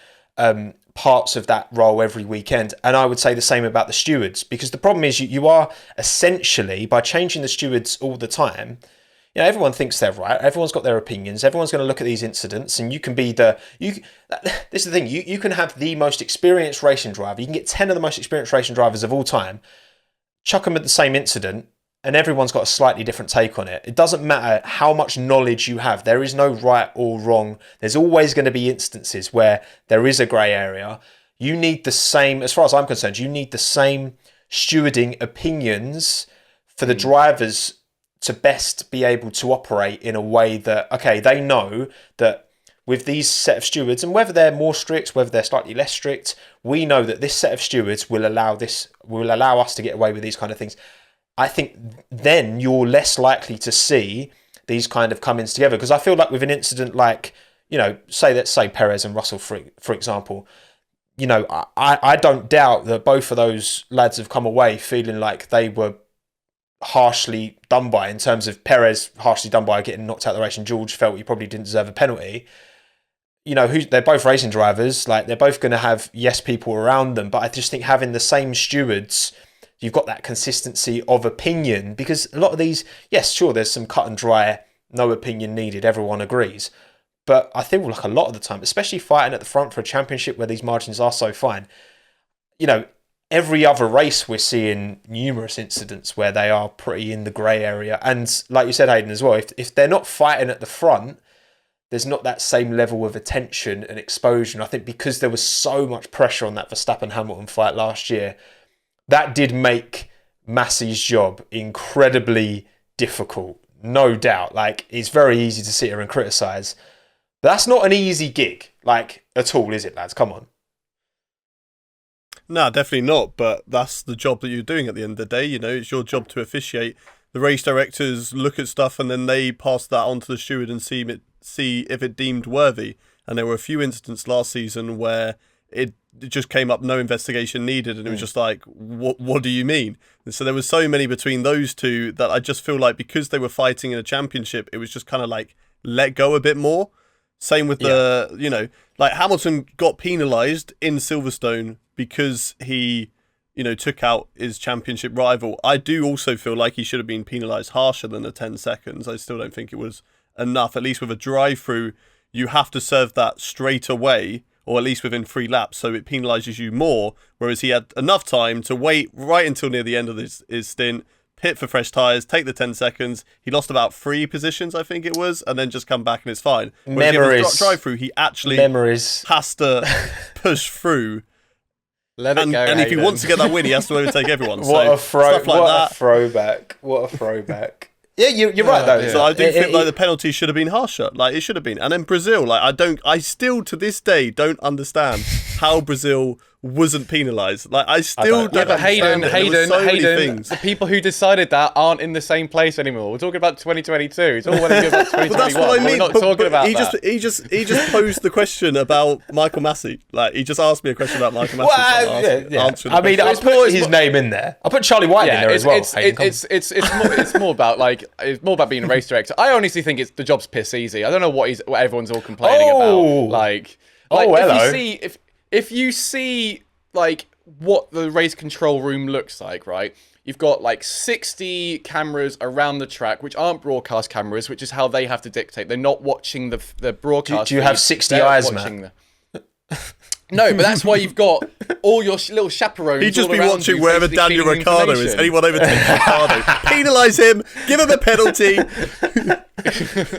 parts of that role every weekend. And I would say the same about the stewards, because the problem is you are essentially, by changing the stewards all the time, everyone thinks they're right. Everyone's got their opinions. Everyone's going to look at these incidents, and you can be this is the thing. You can have the most experienced racing driver. You can get 10 of the most experienced racing drivers of all time, chuck them at the same incident, and everyone's got a slightly different take on it. It doesn't matter how much knowledge you have. There is no right or wrong. There's always going to be instances where there is a grey area. You need the same, as far as I'm concerned, you need the same stewarding opinions for the drivers to best be able to operate in a way that, okay, they know that with these set of stewards, and whether they're more strict, whether they're slightly less strict, we know that this set of stewards will allow us to get away with these kind of things. I think then you're less likely to see these kind of come-ins together, because I feel like with an incident like, let's say Perez and Russell, for example, I don't doubt that both of those lads have come away feeling like they were harshly done by, in terms of Perez harshly done by getting knocked out of the race, and George felt he probably didn't deserve a penalty. They're both racing drivers, they're both going to have people around them, but I just think having the same stewards, you've got that consistency of opinion, because a lot of these, yes, sure, there's some cut and dry, no opinion needed, everyone agrees. But I think a lot of the time, especially fighting at the front for a championship where these margins are so fine, every other race we're seeing numerous incidents where they are pretty in the grey area. And like you said, Hayden, as well, if they're not fighting at the front, there's not that same level of attention and exposure. And I think because there was so much pressure on that Verstappen-Hamilton fight last year, that did make Massey's job incredibly difficult, no doubt. It's very easy to sit here and criticise. But that's not an easy gig, at all, is it, lads? Come on. No, definitely not. But that's the job that you're doing at the end of the day. It's your job to officiate. The race directors look at stuff and then they pass that on to the steward and see if it deemed worthy. And there were a few incidents last season where it just came up, no investigation needed, and it was just like, what do you mean? And so there was so many between those two that I just feel like, because they were fighting in a championship, it was just kind of let go a bit more. Same with Hamilton got penalised in Silverstone because he took out his championship rival. I do also feel like he should have been penalised harsher than the 10 seconds. I still don't think it was enough. At least with a drive-through, you have to serve that straight away, or at least within 3 laps, so it penalises you more, whereas he had enough time to wait right until near the end of his stint, pit for fresh tyres, take the 10 seconds. He lost about 3 positions, I think it was, and then just come back and it's fine. Memories. Drive-through, he actually has to push through. Let it go. And if he wants to get that win, he has to overtake everyone. What so a throwback. What a throwback. Yeah, you're right though. Yeah. So I do think like the penalty should have been harsher. Like it should have been. And then Brazil, I still to this day don't understand how Brazil wasn't penalised. Like I still don't. Yeah, but Hayden, things. the people who decided that aren't in the same place anymore. We're talking about 2022. It's all well and good about 2021. But that's what I mean. We're not talking about that. He just posed the question about Michael Massey. Like he just asked me a question about Michael Massey. I mean, I put his name in there. I put Charlie White in there as well. It's more about being a race director. I honestly think the job's piss easy. I don't know what everyone's all complaining about. Like hello. If you see like what the race control room looks like, right? You've got like 60 cameras around the track, which aren't broadcast cameras, which is how they have to dictate. They're not watching the broadcast. Do you have 60 eyes, man? No, but that's why you've got all your little chaperones. He'd just be watching wherever Daniel Ricciardo is. Anyone overtakes Ricciardo, penalise him, give him a penalty.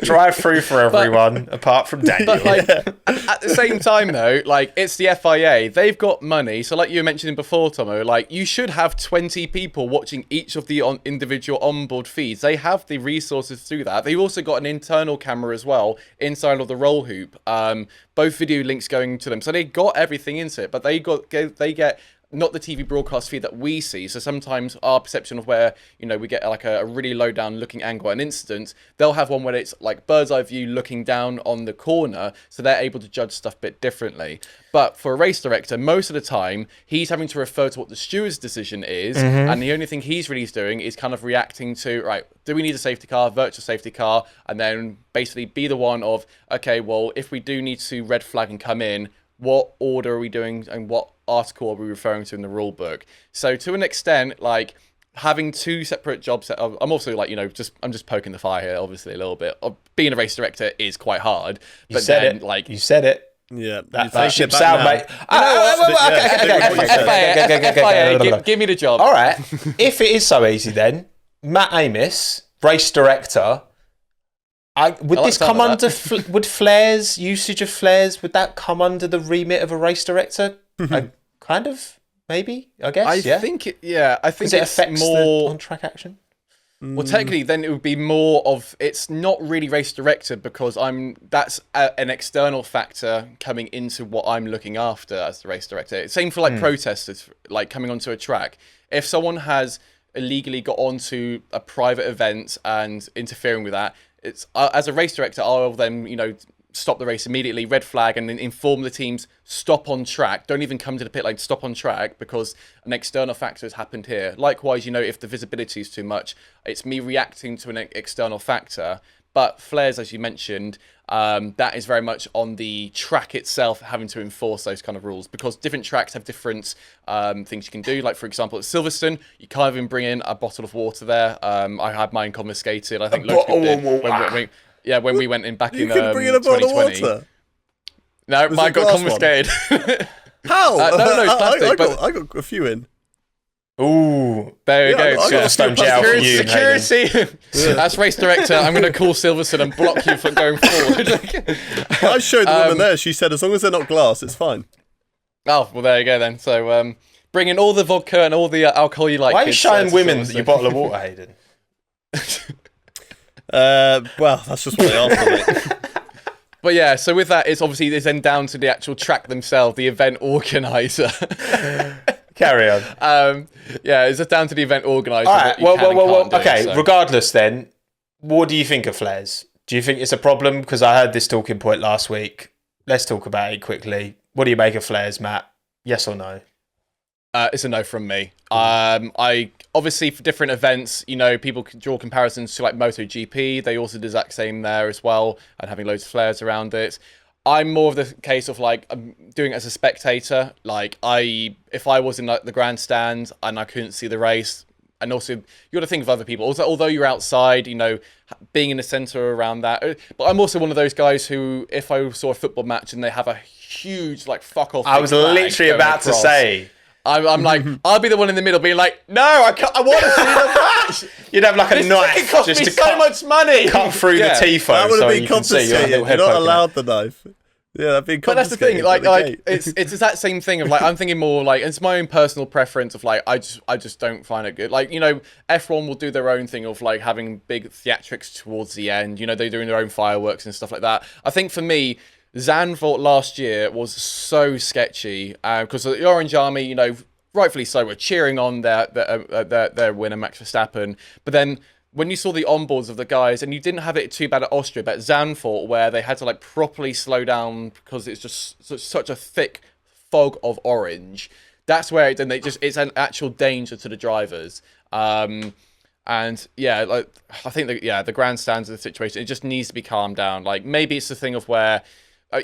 Drive through for everyone, apart from Daniel. But at the same time, though, like it's the FIA. They've got money. So, like you were mentioning before, Tommo, like you should have 20 people watching each of the individual onboard feeds. They have the resources to do that. They've also got an internal camera as well inside of the roll hoop. Both video links going to them, so they got everything into it. But they get not the TV broadcast feed that we see. So sometimes our perception of where, we get like a really low down looking angle at an incident, they'll have one where it's like bird's eye view looking down on the corner. So they're able to judge stuff a bit differently. But for a race director, most of the time, he's having to refer to what the steward's decision is. Mm-hmm. And the only thing he's really doing is kind of reacting to, right, do we need a safety car, virtual safety car? And then basically be the one of, okay, well, if we do need to red flag and come in, what order are we doing and what article are we referring to in the rule book? So to an extent, like having 2 separate jobs, I'm also like, I'm just poking the fire here, obviously a little bit. Being a race director is quite hard. You said it. Yeah, that ship's out, mate. FIA, give me the job. All right. If it is so easy, then Matt Amos, race director. Would this come under would flares, usage of flares, would that come under the remit of a race director? Kind of, maybe, I guess. I think it affects more the on-track action. Well, technically, then it would be more of it's not really race director because that's an external factor coming into what I'm looking after as the race director. Same for like protesters, like coming onto a track. If someone has illegally got onto a private event and interfering with that, it's as a race director, I'll then stop the race immediately, red flag, and then inform the teams stop on track. Don't even come to the pit lane, stop on track because an external factor has happened here. Likewise, if the visibility is too much, it's me reacting to an external factor. But flares, as you mentioned, that is very much on the track itself having to enforce those kind of rules because different tracks have different things you can do. Like, for example, at Silverstone, you can't even bring in a bottle of water there. I had mine confiscated. I think loads of people did. When we went in back in 2020. No, mine got confiscated. How? No, it's plastic. I got a few in. Ooh, there you go. I got stone jail for you, security. That's race director. I'm going to call Silverstone and block you from going forward. I showed the woman there. She said, as long as they're not glass, it's fine. Oh, well, there you go then. So, bring in all the vodka and all the alcohol you like. Why are you showing women your bottle of water, Hayden? Well, that's just what they asked of me. But yeah, so with that, it's then down to the actual track themselves, the event organizer. Carry on. It's just down to the event organizer. All right. Well. Okay. So. Regardless, then, what do you think of flares? Do you think it's a problem? Because I heard this talking point last week. Let's talk about it quickly. What do you make of flares, Matt? Yes or no? It's a no from me. I obviously for different events, people can draw comparisons to like MotoGP. They also do the exact same there as well, and having loads of flares around it. I'm more of the case of like I'm doing it as a spectator. Like if I was in like the grandstand and I couldn't see the race, and also you got to think of other people. Also, although you're outside, being in the center around that. But I'm also one of those guys who, if I saw a football match and they have a huge like fuck off, I was literally about to say. I'm like, I'll be the one in the middle being like, no, I want to see the match. You'd have like a This knife ticket cost just me to so much money. cut through the tifo. That would so have been you can see your confiscated. little You're head not poking allowed the knife. Yeah, that'd be confiscated. But that's the thing, like it's that same thing of like I'm thinking more like it's my own personal preference of like I just don't find it good. Like F1 will do their own thing of like having big theatrics towards the end. They're doing their own fireworks and stuff like that. I think for me, Zandvoort last year was so sketchy because the Orange Army, rightfully so, were cheering on their winner Max Verstappen, but then when you saw the onboards of the guys, and you didn't have it too bad at Austria, but at Zandvoort, where they had to like properly slow down because it's just such a thick fog of orange. That's where it's an actual danger to the drivers. And yeah, like I think the grandstands of the situation, it just needs to be calmed down. Like maybe it's the thing of where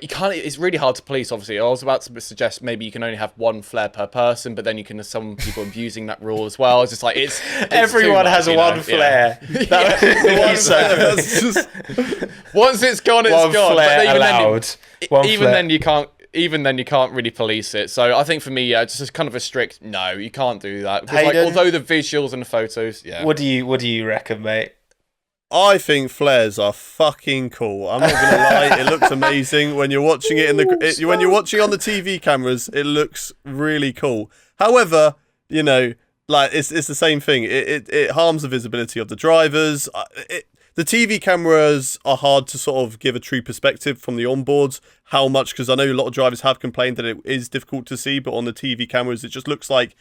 you can't. It's really hard to police. Obviously, I was about to suggest maybe you can only have one flare per person, but then you can have some people abusing that rule as well. It's just like it's everyone has one flare. Once it's gone, it's one gone. Flare But allowed. Even then, you can't. Even then, you can't really police it. So I think for me, it's just kind of a strict no. You can't do that. Because, like, although the visuals and the photos, yeah. What do you reckon, mate? I think flares are fucking cool. I'm not gonna lie, it looks amazing when you're watching it when you're watching on the TV cameras. It looks really cool. However, like it's the same thing. It harms the visibility of the drivers. The TV cameras are hard to sort of give a true perspective from the onboards. How much? Because I know a lot of drivers have complained that it is difficult to see, but on the TV cameras, it just looks like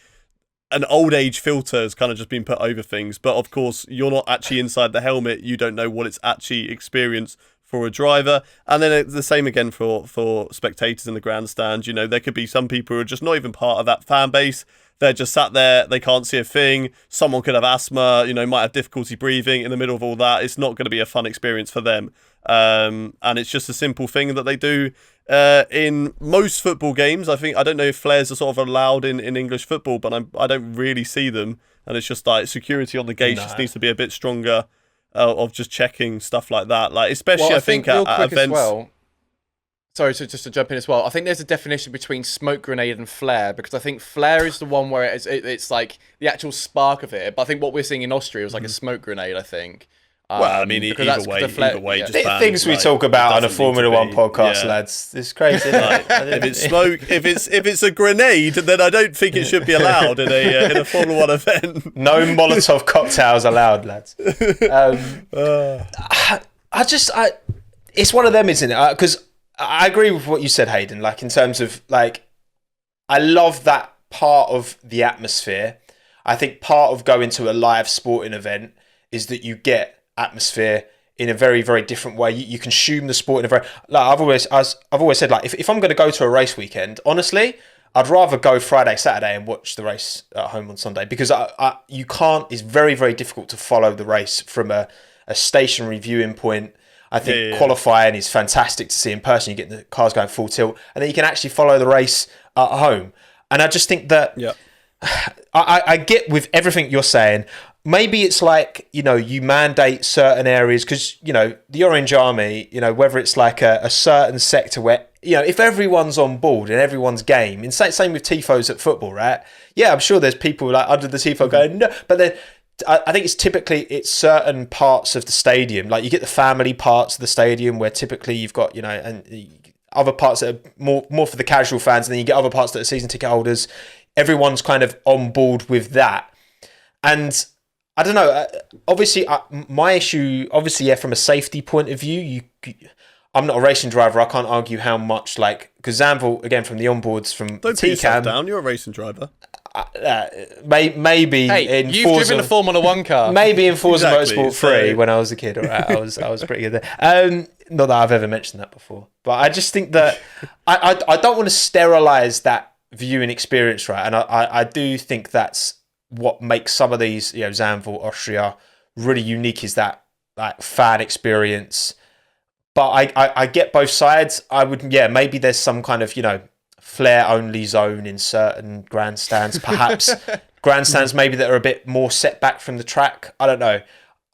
an old age filter has kind of just been put over things. But of course, you're not actually inside the helmet. You don't know what it's actually experienced for a driver. And then the same again for spectators in the grandstand. There could be some people who are just not even part of that fan base. They're just sat there. They can't see a thing. Someone could have asthma, might have difficulty breathing in the middle of all that. It's not going to be a fun experience for them. And it's just a simple thing that they do in most football games. I don't know if flares are sort of allowed in English football, but I don't really see them. And it's just like security on the gate just needs to be a bit stronger of just checking stuff like that. Like especially I think at events. As well, sorry, so just to jump in as well. I think there's a definition between smoke grenade and flare, because I think flare is the one where it's like the actual spark of it. But I think what we're seeing in Austria was like a smoke grenade, I think. Well, I mean, either way, yeah. just things we talk about on a Formula One podcast, lads. It's crazy. Like, if it's smoke, if it's a grenade, then I don't think it should be allowed in a Formula One event. No Molotov cocktails allowed, lads. It's one of them, isn't it? Because I agree with what you said, Hayden. Like in terms of like, I love that part of the atmosphere. I think part of going to a live sporting event is that you get atmosphere in a very, very different way. You consume the sport in a very like I've always said, like if I'm going to go to a race weekend, honestly, I'd rather go Friday, Saturday and watch the race at home on Sunday, because you can't. It's very, very difficult to follow the race from a stationary viewing point. I think qualifying is fantastic to see in person. You get the cars going full tilt, and then you can actually follow the race at home. And I just think that I get with everything you're saying. Maybe it's like, you mandate certain areas because, the Orange Army, whether it's like a certain sector where, if everyone's on board and everyone's game, and same with tifos at football, right? Yeah, I'm sure there's people like under the tifo going, no, but then I think it's certain parts of the stadium. Like you get the family parts of the stadium where typically you've got, and other parts that are more for the casual fans, and then you get other parts that are season ticket holders. Everyone's kind of on board with that. And I don't know. Obviously, my issue, from a safety point of view, I'm not a racing driver. I can't argue how much, because Zandvoort, again, from the onboards, from Don't put yourself down. You're a racing driver. Maybe in you've Forza, driven a Formula One car. Maybe in Forza Motorsport 3 when I was a kid. All right, I was pretty good there. Not that I've ever mentioned that before, but I just think that I don't want to sterilise that viewing experience, right? And I do think that's what makes some of these, Zandvoort, Austria, really unique, is that fan experience. but I get both sides. I would, maybe there's some kind of, flare only zone in certain grandstands, perhaps grandstands maybe that are a bit more set back from the track. I don't know.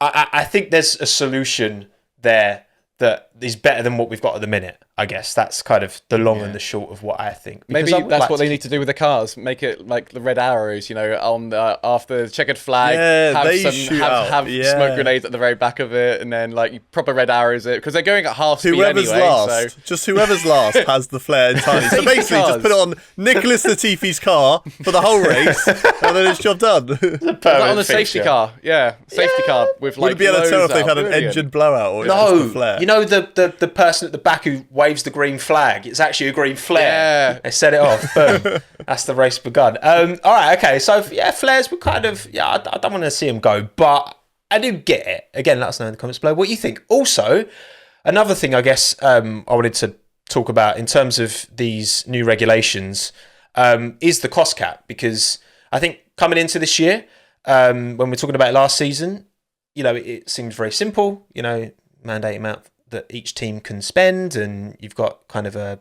I think there's a solution there that is better than what we've got at the minute. I guess that's kind of the long and the short of what I think. Maybe that's what they need to do with the cars. Make it like the red arrows, on after the checkered flag. Have smoke grenades at the very back of it, and then like proper red arrows it because they're going at half speed whoever's anyway. Last, just whoever's last has the flare entirely. So basically, just put it on Nicholas Latifi's car for the whole race, and then it's job done. Like on a safety car, safety car with like. Would it be able to tell if they've had an engine blowout or just the flare? The person at the back who waves the green flag, it's actually a green flare. Yeah. They set it off. Boom. That's the race begun. All right, okay. So, flares were kind of, I don't want to see them go, but I do get it. Again, let us know in the comments below what you think. Also, another thing I guess I wanted to talk about in terms of these new regulations is the cost cap, because I think coming into this year, when we're talking about it last season, it seemed very simple, mandate amount that each team can spend, and you've got kind of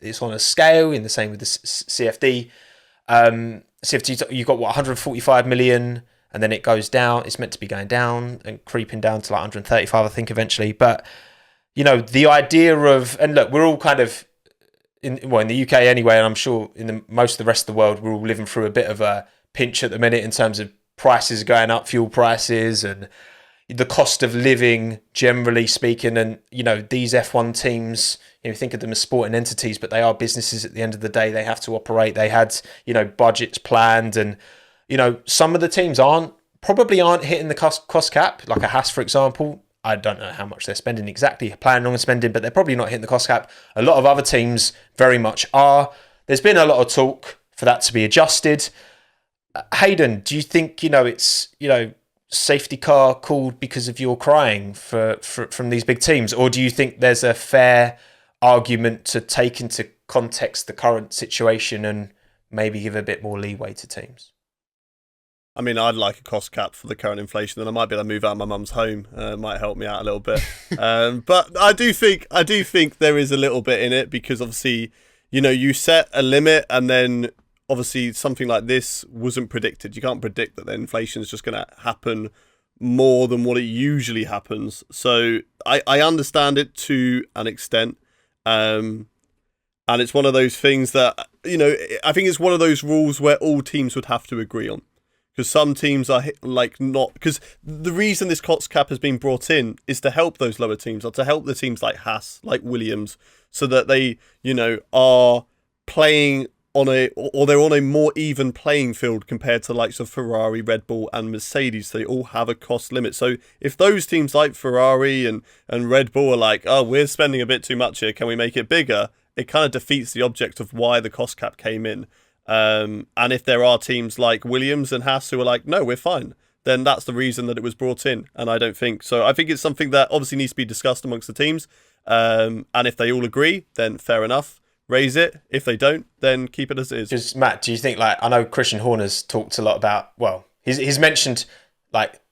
it's on a scale in the same with the CFD. CFD, you've got 145 million, and then it goes down. It's meant to be going down and creeping down to like 135, I think, eventually. But the idea of, and look, we're all kind of in the UK anyway, and I'm sure in most of the rest of the world, we're all living through a bit of a pinch at the minute in terms of prices going up, fuel prices, and the cost of living, generally speaking. And, these F1 teams, think of them as sporting entities, but they are businesses at the end of the day. They have to operate. They had, budgets planned. And, some of the teams probably aren't hitting the cost cap, like a Haas, for example. I don't know how much they're spending exactly, planning on spending, but they're probably not hitting the cost cap. A lot of other teams very much are. There's been a lot of talk for that to be adjusted. Hayden, do you think, it's, safety car called because of your crying from these big teams, or do you think there's a fair argument to take into context the current situation and maybe give a bit more leeway to teams? I mean, I'd like a cost cap for the current inflation, and I might be able to move out of my mum's home. Might help me out a little bit. But I do think there is a little bit in it, because obviously, you set a limit, and then obviously something like this wasn't predicted. You can't predict that the inflation is just going to happen more than what it usually happens. So I understand it to an extent. And it's one of those things that, I think it's one of those rules where all teams would have to agree on. Because some teams are not, because the reason this cost cap has been brought in is to help those lower teams, or to help the teams like Haas, like Williams, so that they, are playing they're on a more even playing field compared to the likes of Ferrari, Red Bull and Mercedes. They all have a cost limit. So if those teams like Ferrari and Red Bull are like, oh, we're spending a bit too much here, can we make it bigger? It kind of defeats the object of why the cost cap came in. And if there are teams like Williams and Haas who are like, no, we're fine, then that's the reason that it was brought in. And I don't think so. I think it's something that obviously needs to be discussed amongst the teams. And if they all agree, then fair enough. Raise it. If they don't, then keep it as it is. Just Matt, do you think, I know Christian Horner's talked a lot about, he's mentioned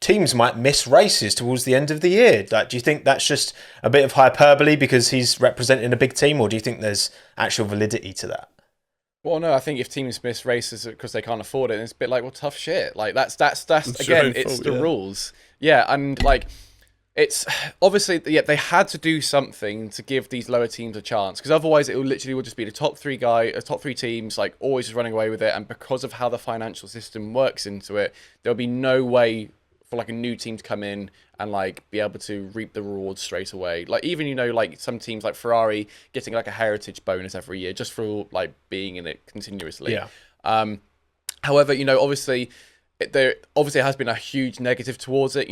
teams might miss races towards the end of the year. Do you think that's just a bit of hyperbole because he's representing a big team, or do you think there's actual validity to that? Well, no, I think if teams miss races because they can't afford it, it's a bit tough shit. That's again, it's the rules. Yeah, and it's obviously, they had to do something to give these lower teams a chance, because otherwise it will literally just be the top three teams always just running away with it. And because of how the financial system works into it, there'll be no way for a new team to come in and be able to reap the rewards straight away. Even some teams like Ferrari getting a heritage bonus every year just for being in it continuously. Yeah. However, obviously there has been a huge negative towards it.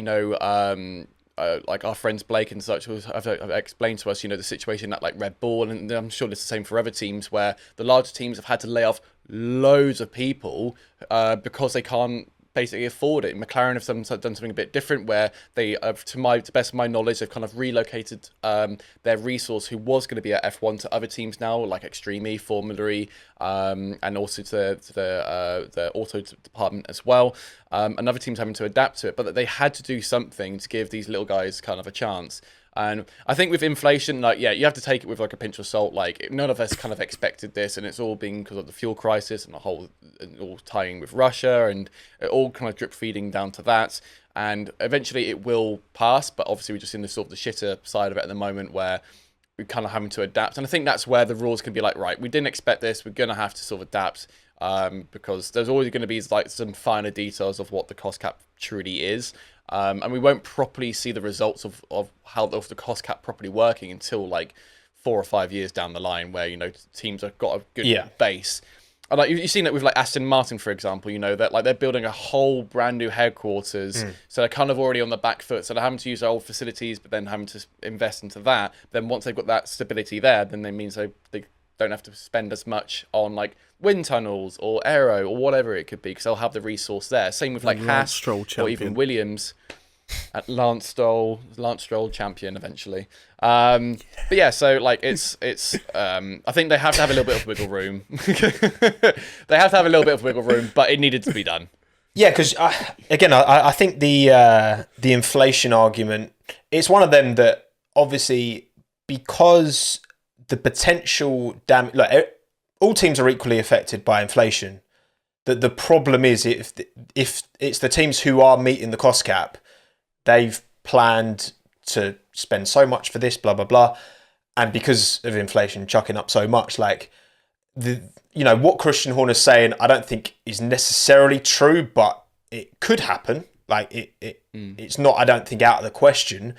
Our friends Blake and such have explained to us, the situation at Red Bull, and I'm sure it's the same for other teams, where the larger teams have had to lay off loads of people because they can't basically afford it. McLaren have done something a bit different, where they, to the best of my knowledge, they've kind of relocated their resource who was going to be at F1 to other teams now, like Extreme E, Formula E, and also to the auto department as well. And other teams having to adapt to it, but that they had to do something to give these little guys kind of a chance. And I think with inflation, like, yeah, you have to take it with like a pinch of salt. Like, none of us kind of expected this, and it's all been because of the fuel crisis and all tying with Russia, and it all kind of drip feeding down to that. And eventually it will pass, but obviously we're just in the sort of the shitter side of it at the moment, where we're kind of having to adapt. And I think that's where the rules can be like, right, we didn't expect this, we're going to have to sort of adapt, because there's always going to be like some finer details of what the cost cap truly is. And we won't properly see the results of how of the cost cap properly working until like 4 or 5 years down the line, where, you know, teams have got a good base. And like you've seen that with like Aston Martin, for example, you know, that like they're building a whole brand new headquarters, so they're kind of already on the back foot. So they're having to use their old facilities, but then having to invest into that. Then once they've got that stability there, then it means they don't have to spend as much on like wind tunnels or aero or whatever it could be, because they'll have the resource there. Same with like Haas or even Williams. At Lance Stroll champion eventually. But yeah, so like it's I think they have to have a little bit of wiggle room. They have to have a little bit of wiggle room, but it needed to be done. Yeah, because again, I think the inflation argument, it's one of them that obviously, because the potential damage, like all teams are equally affected by inflation. That the problem is if it's the teams who are meeting the cost cap, they've planned to spend so much for this, blah, blah, blah. And because of inflation chucking up so much, like, what Christian Horner's saying, I don't think is necessarily true, but it could happen. Like, it's not, I don't think, out of the question.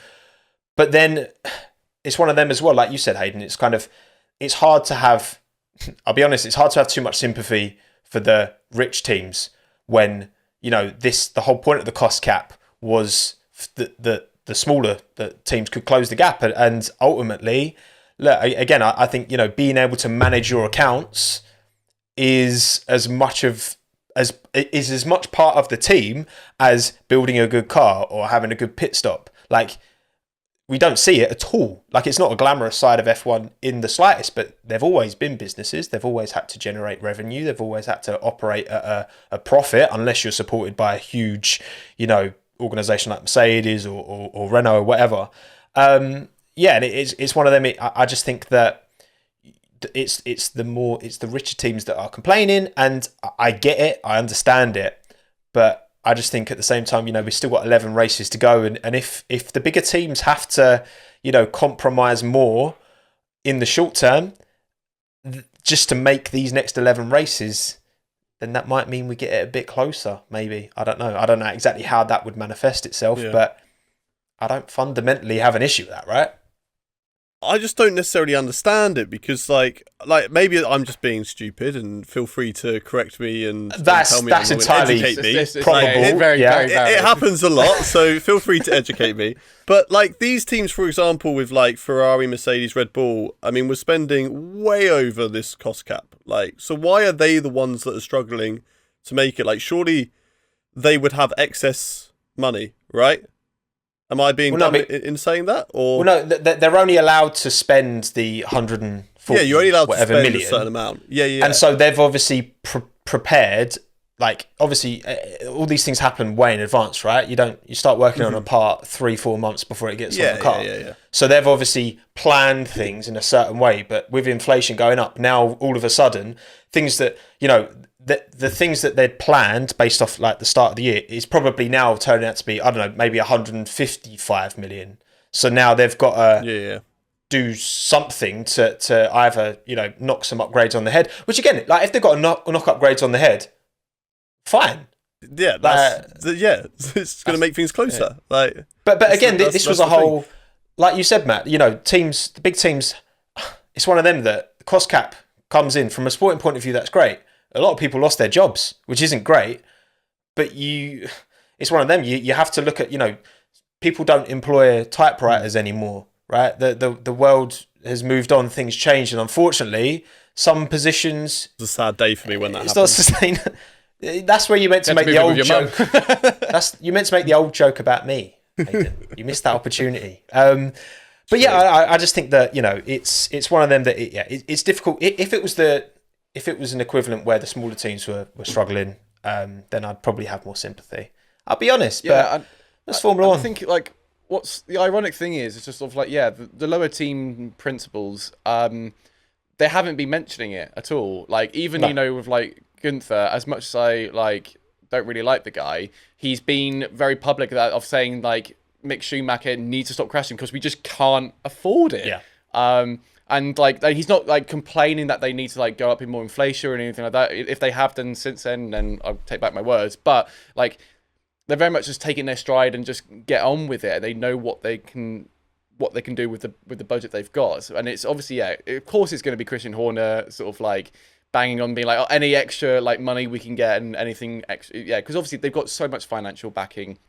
But then it's one of them as well, like you said, Hayden, it's kind of, it's hard to have, I'll be honest, it's hard to have too much sympathy for the rich teams when, the whole point of the cost cap was the smaller teams could close the gap, and ultimately, look, again, I think being able to manage your accounts is as much part of the team as building a good car or having a good pit stop. Like, we don't see it at all. Like, it's not a glamorous side of F1 in the slightest, but they've always been businesses. They've always had to generate revenue. They've always had to operate at a profit, unless you're supported by a huge, organisation like Mercedes or Renault or whatever. And it's one of them. I just think that it's the richer teams that are complaining, and I get it, I understand it, but I just think at the same time, we've still got 11 races to go, and if the bigger teams have to, compromise more in the short term just to make these next 11 races, then that might mean we get it a bit closer, maybe. I don't know exactly how that would manifest itself, but I don't fundamentally have an issue with that, right? I just don't necessarily understand it, because like maybe I'm just being stupid, and feel free to correct me and tell me that's entirely probable. It happens a lot, so feel free to educate me. But like these teams, for example, with like Ferrari, Mercedes, Red Bull, I mean, we're spending way over this cost cap. Like, so why are they the ones that are struggling to make it? Like, surely they would have excess money, right? Am I being dumb in saying that? Or they're only allowed to spend the 140. Yeah, you're only allowed to spend million. a certain amount. Yeah. And so they've obviously prepared. Like, obviously, all these things happen way in advance, right? You start working on a part 3-4 months before it gets on the car. Yeah. So they've obviously planned things in a certain way, but with inflation going up now, all of a sudden, things that the things that they'd planned based off like the start of the year is probably now turning out to be, I don't know, maybe 155 million. So now they've got to do something to either, knock some upgrades on the head, which again, like if they've got to knock upgrades on the head, fine. Yeah, it's going to make things closer. Yeah. Like, but again, this was a whole, thing. Like you said, Matt, teams, the big teams, it's one of them that the cost cap comes in from a sporting point of view. That's great. A lot of people lost their jobs, which isn't great, but it's one of them. You have to look at, people don't employ typewriters anymore, right? The world has moved on, things changed, and unfortunately, some positions. It's a sad day for me when that happens. It's not sustainable. That's where you meant to make the old joke. You meant to make the old joke about me, Hayden. You missed that opportunity. But yeah, I just think that it's one of them that it's difficult. If it was an equivalent where the smaller teams were struggling, then I'd probably have more sympathy. I'll be honest, but that's Formula One. I think like what's the ironic thing is, it's just sort of like, yeah, the lower team principals, they haven't been mentioning it at all. Like, even, with, like, Gunther, as much as I, like, don't really like the guy, he's been very public of saying, like, Mick Schumacher needs to stop crashing because we just can't afford it. Yeah. And, like, he's not, like, complaining that they need to, like, go up in more inflation or anything like that. If they have done since then I'll take back my words. But, like, they're very much just taking their stride and just get on with it. They know what they can do with the budget they've got. And it's obviously, of course it's going to be Christian Horner sort of, like, banging on, being like, oh, any extra, like, money we can get and anything extra. Yeah, because obviously they've got so much financial backing.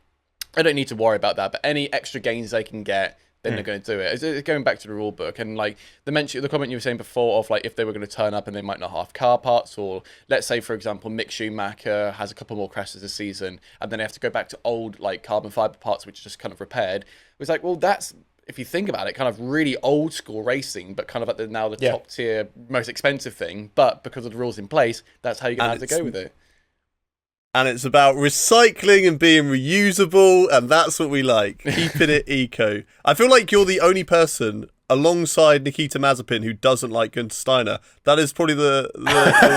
I don't need to worry about that. But any extra gains they can get, then they're going to do it. It's going back to the rule book, and like the comment you were saying before of like if they were going to turn up and they might not have car parts, or let's say for example Mick Schumacher has a couple more crashes this season, and then they have to go back to old like carbon fiber parts which are just kind of repaired. It was like, well, that's, if you think about it, kind of really old school racing, but kind of at the top tier, most expensive thing. But because of the rules in place, that's how you're going to have to go with it. And it's about recycling and being reusable, and that's what we like. Keeping it eco. I feel like you're the only person alongside Nikita Mazepin who doesn't like Gunther Steiner. That is probably the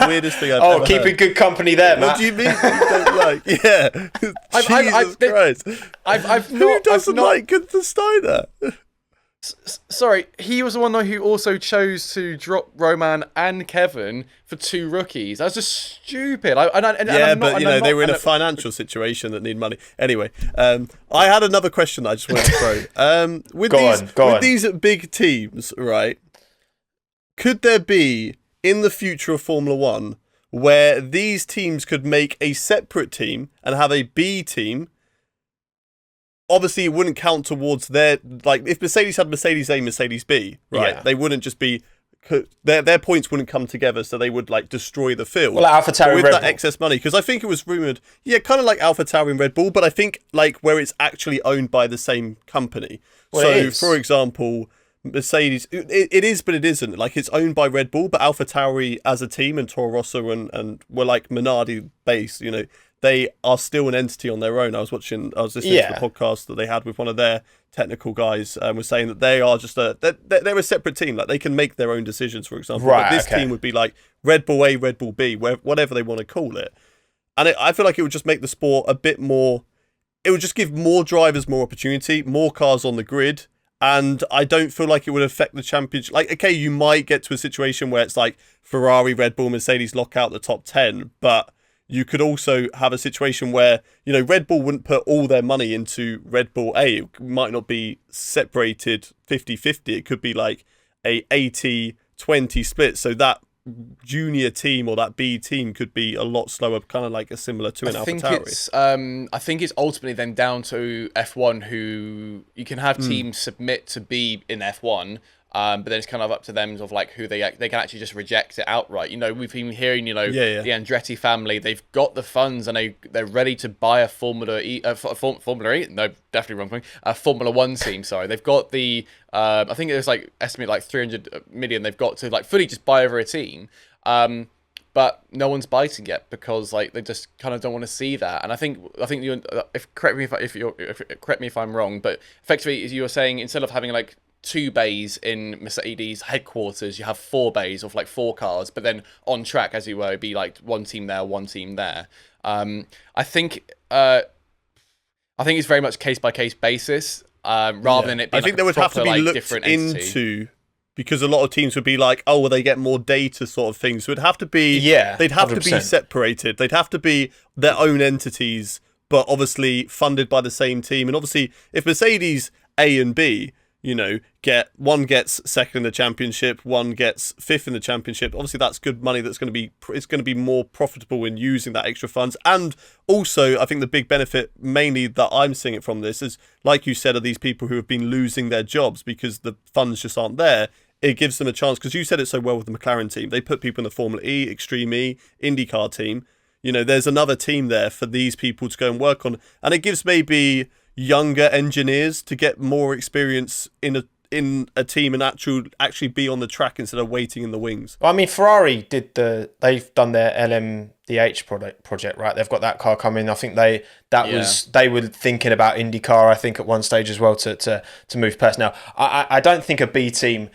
weirdest thing I've ever heard. Keeping good company there, Matt. What do you mean you don't like? Yeah. Jesus Christ. Who doesn't like Gunther Steiner? Sorry, he was the one though who also chose to drop Roman and Kevin for two rookies. That was just stupid. They were in a financial situation that need money. Anyway, I had another question that I just wanted to throw. With these big teams, right? Could there be in the future of Formula One where these teams could make a separate team and have a B team? Obviously, it wouldn't count towards their, like, if Mercedes had Mercedes A, Mercedes B, right? Yeah. They wouldn't just be, their points wouldn't come together, so they would, like, destroy the field. Well, AlphaTauri with Red that Bull. Excess money, because I think it was rumoured, kind of like AlphaTauri and Red Bull, but I think, like, where it's actually owned by the same company. Well, so, for example, Mercedes, it is, but it isn't. Like, it's owned by Red Bull, but AlphaTauri as a team and Toro Rosso and were, like, Minardi based, they are still an entity on their own. I was listening to the podcast that they had with one of their technical guys, and was saying that they are just they're a separate team. Like, they can make their own decisions, for example. Right, but this team would be like Red Bull A, Red Bull B, whatever they want to call it. And I feel like it would just make the sport a bit more. It would just give more drivers more opportunity, more cars on the grid. And I don't feel like it would affect the championship. Like, okay, you might get to a situation where it's like Ferrari, Red Bull, Mercedes lock out the top 10, but you could also have a situation where, Red Bull wouldn't put all their money into Red Bull A. It might not be separated 50-50. It could be like a 80-20 split. So that junior team or that B team could be a lot slower, kind of like a similar to an AlphaTauri. I think it's ultimately then down to F1, who you can have teams submit to be in F1. But then it's kind of up to them of like who they can actually just reject it outright. We've been hearing, the Andretti family, they've got the funds and they're ready to buy a Formula E. No, definitely wrong thing. A Formula One team. Sorry, they've got the. I think it was like estimate like 300 million. They've got to like fully just buy over a team. But no one's biting yet because like they just kind of don't want to see that. And I think you. Correct me if I'm wrong, but effectively you were saying instead of having like 2 bays in Mercedes headquarters, you have 4 bays of like 4 cars, but then on track, as you were, it'd be like one team there, one team there. I think it's very much case by case basis, rather than it being. I think there would have to be looked into, because a lot of teams would be like, oh, well, they get more data sort of things. So it'd have to be, they'd have 100%. To be separated. They'd have to be their own entities, but obviously funded by the same team. And obviously, if Mercedes A and B, one gets second in the championship, one gets fifth in the championship. Obviously, that's good money. It's going to be more profitable in using that extra funds. And also, I think the big benefit, mainly that I'm seeing it from this, is like you said, are these people who have been losing their jobs because the funds just aren't there. It gives them a chance, because you said it so well with the McLaren team. They put people in the Formula E, Extreme E, IndyCar team. There's another team there for these people to go and work on, and it gives maybe younger engineers to get more experience in in a team and actually be on the track instead of waiting in the wings. Well, I mean, Ferrari they've done their LMDH project, right? They've got that car coming. I think they were thinking about IndyCar, I think, at one stage as well to move personnel. I don't think a B team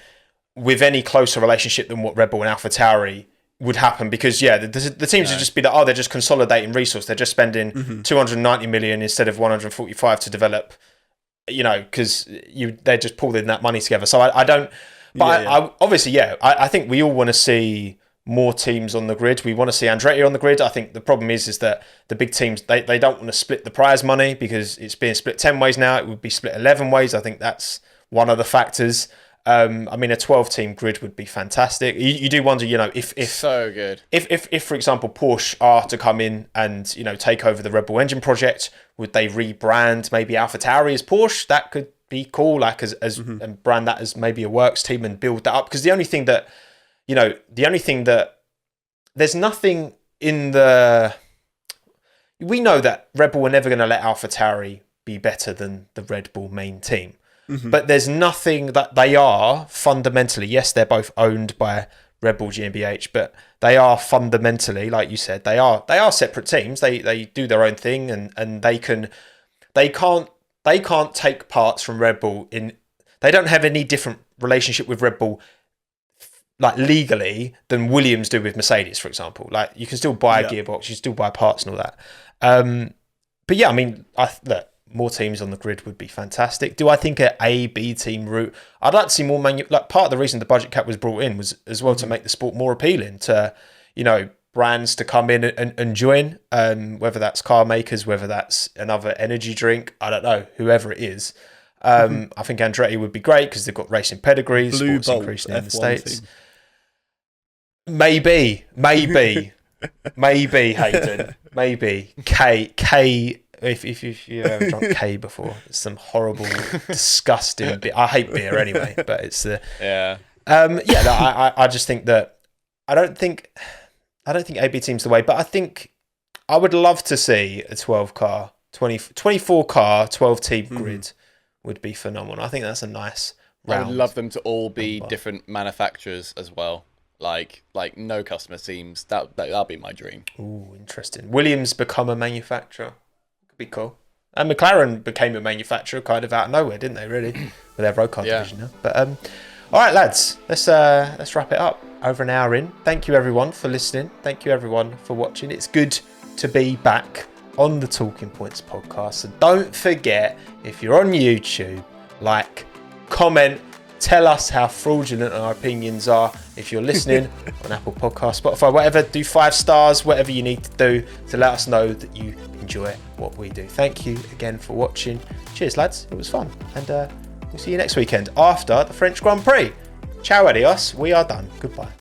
with any closer relationship than what Red Bull and AlphaTauri would happen, because the teams would just be that they're just consolidating resource. They're just spending 290 million instead of 145 to develop, because they're just pulling that money together. So I don't, but I think we all want to see more teams on the grid. We want to see Andretti on the grid. I think the problem is that the big teams, they don't want to split the prize money because it's being split 10 ways now. It would be split 11 ways. I think that's one of the factors. I mean, a 12-team grid would be fantastic. You do wonder, if so good. If for example Porsche are to come in and take over the Red Bull engine project, would they rebrand maybe AlphaTauri as Porsche? That could be cool, like and brand that as maybe a works team and build that up. Because the only thing that there's nothing in the. We know that Red Bull are never going to let AlphaTauri be better than the Red Bull main team. Mm-hmm. But there's nothing that they are fundamentally. Yes, they're both owned by Red Bull GmbH, but they are fundamentally, like you said, they are separate teams. They do their own thing, and they can't take parts from Red Bull in. They don't have any different relationship with Red Bull, like legally, than Williams do with Mercedes, for example. Like you can still buy a gearbox, you still buy parts and all that. But yeah, I mean, look. More teams on the grid would be fantastic. Do I think an A-B team route? I'd like to see more part of the reason the budget cap was brought in was as well to make the sport more appealing to, brands to come in and join, whether that's car makers, whether that's another energy drink, I don't know, whoever it is. I think Andretti would be great because they've got racing pedigrees, Blue sports Bolt increasing in the F1 States. team. Maybe, Hayden, maybe. K. If you've ever drunk K before, it's some horrible, disgusting beer. I hate beer anyway, but it's the I just think that I don't think AB team's the way, but I think I would love to see a 24 car 12 team grid would be phenomenal. I think that's a nice round. I would love them to all be different manufacturers as well. Like no customer teams. That'd be my dream. Ooh, interesting. Williams become a manufacturer. Be cool. And McLaren became a manufacturer kind of out of nowhere, didn't they, really? With their road car division now. But all right, lads, let's wrap it up. Over an hour in. Thank you everyone for listening. Thank you everyone for watching. It's good to be back on the Talking Points podcast. So don't forget, if you're on YouTube, like, comment, tell us how fraudulent our opinions are. If you're listening on Apple Podcasts, Spotify, whatever, do 5 stars, whatever you need to do to let us know that you enjoy what we do. Thank you again for watching. Cheers, lads. It was fun. And we'll see you next weekend after the French Grand Prix. Ciao, adios. We are done. Goodbye.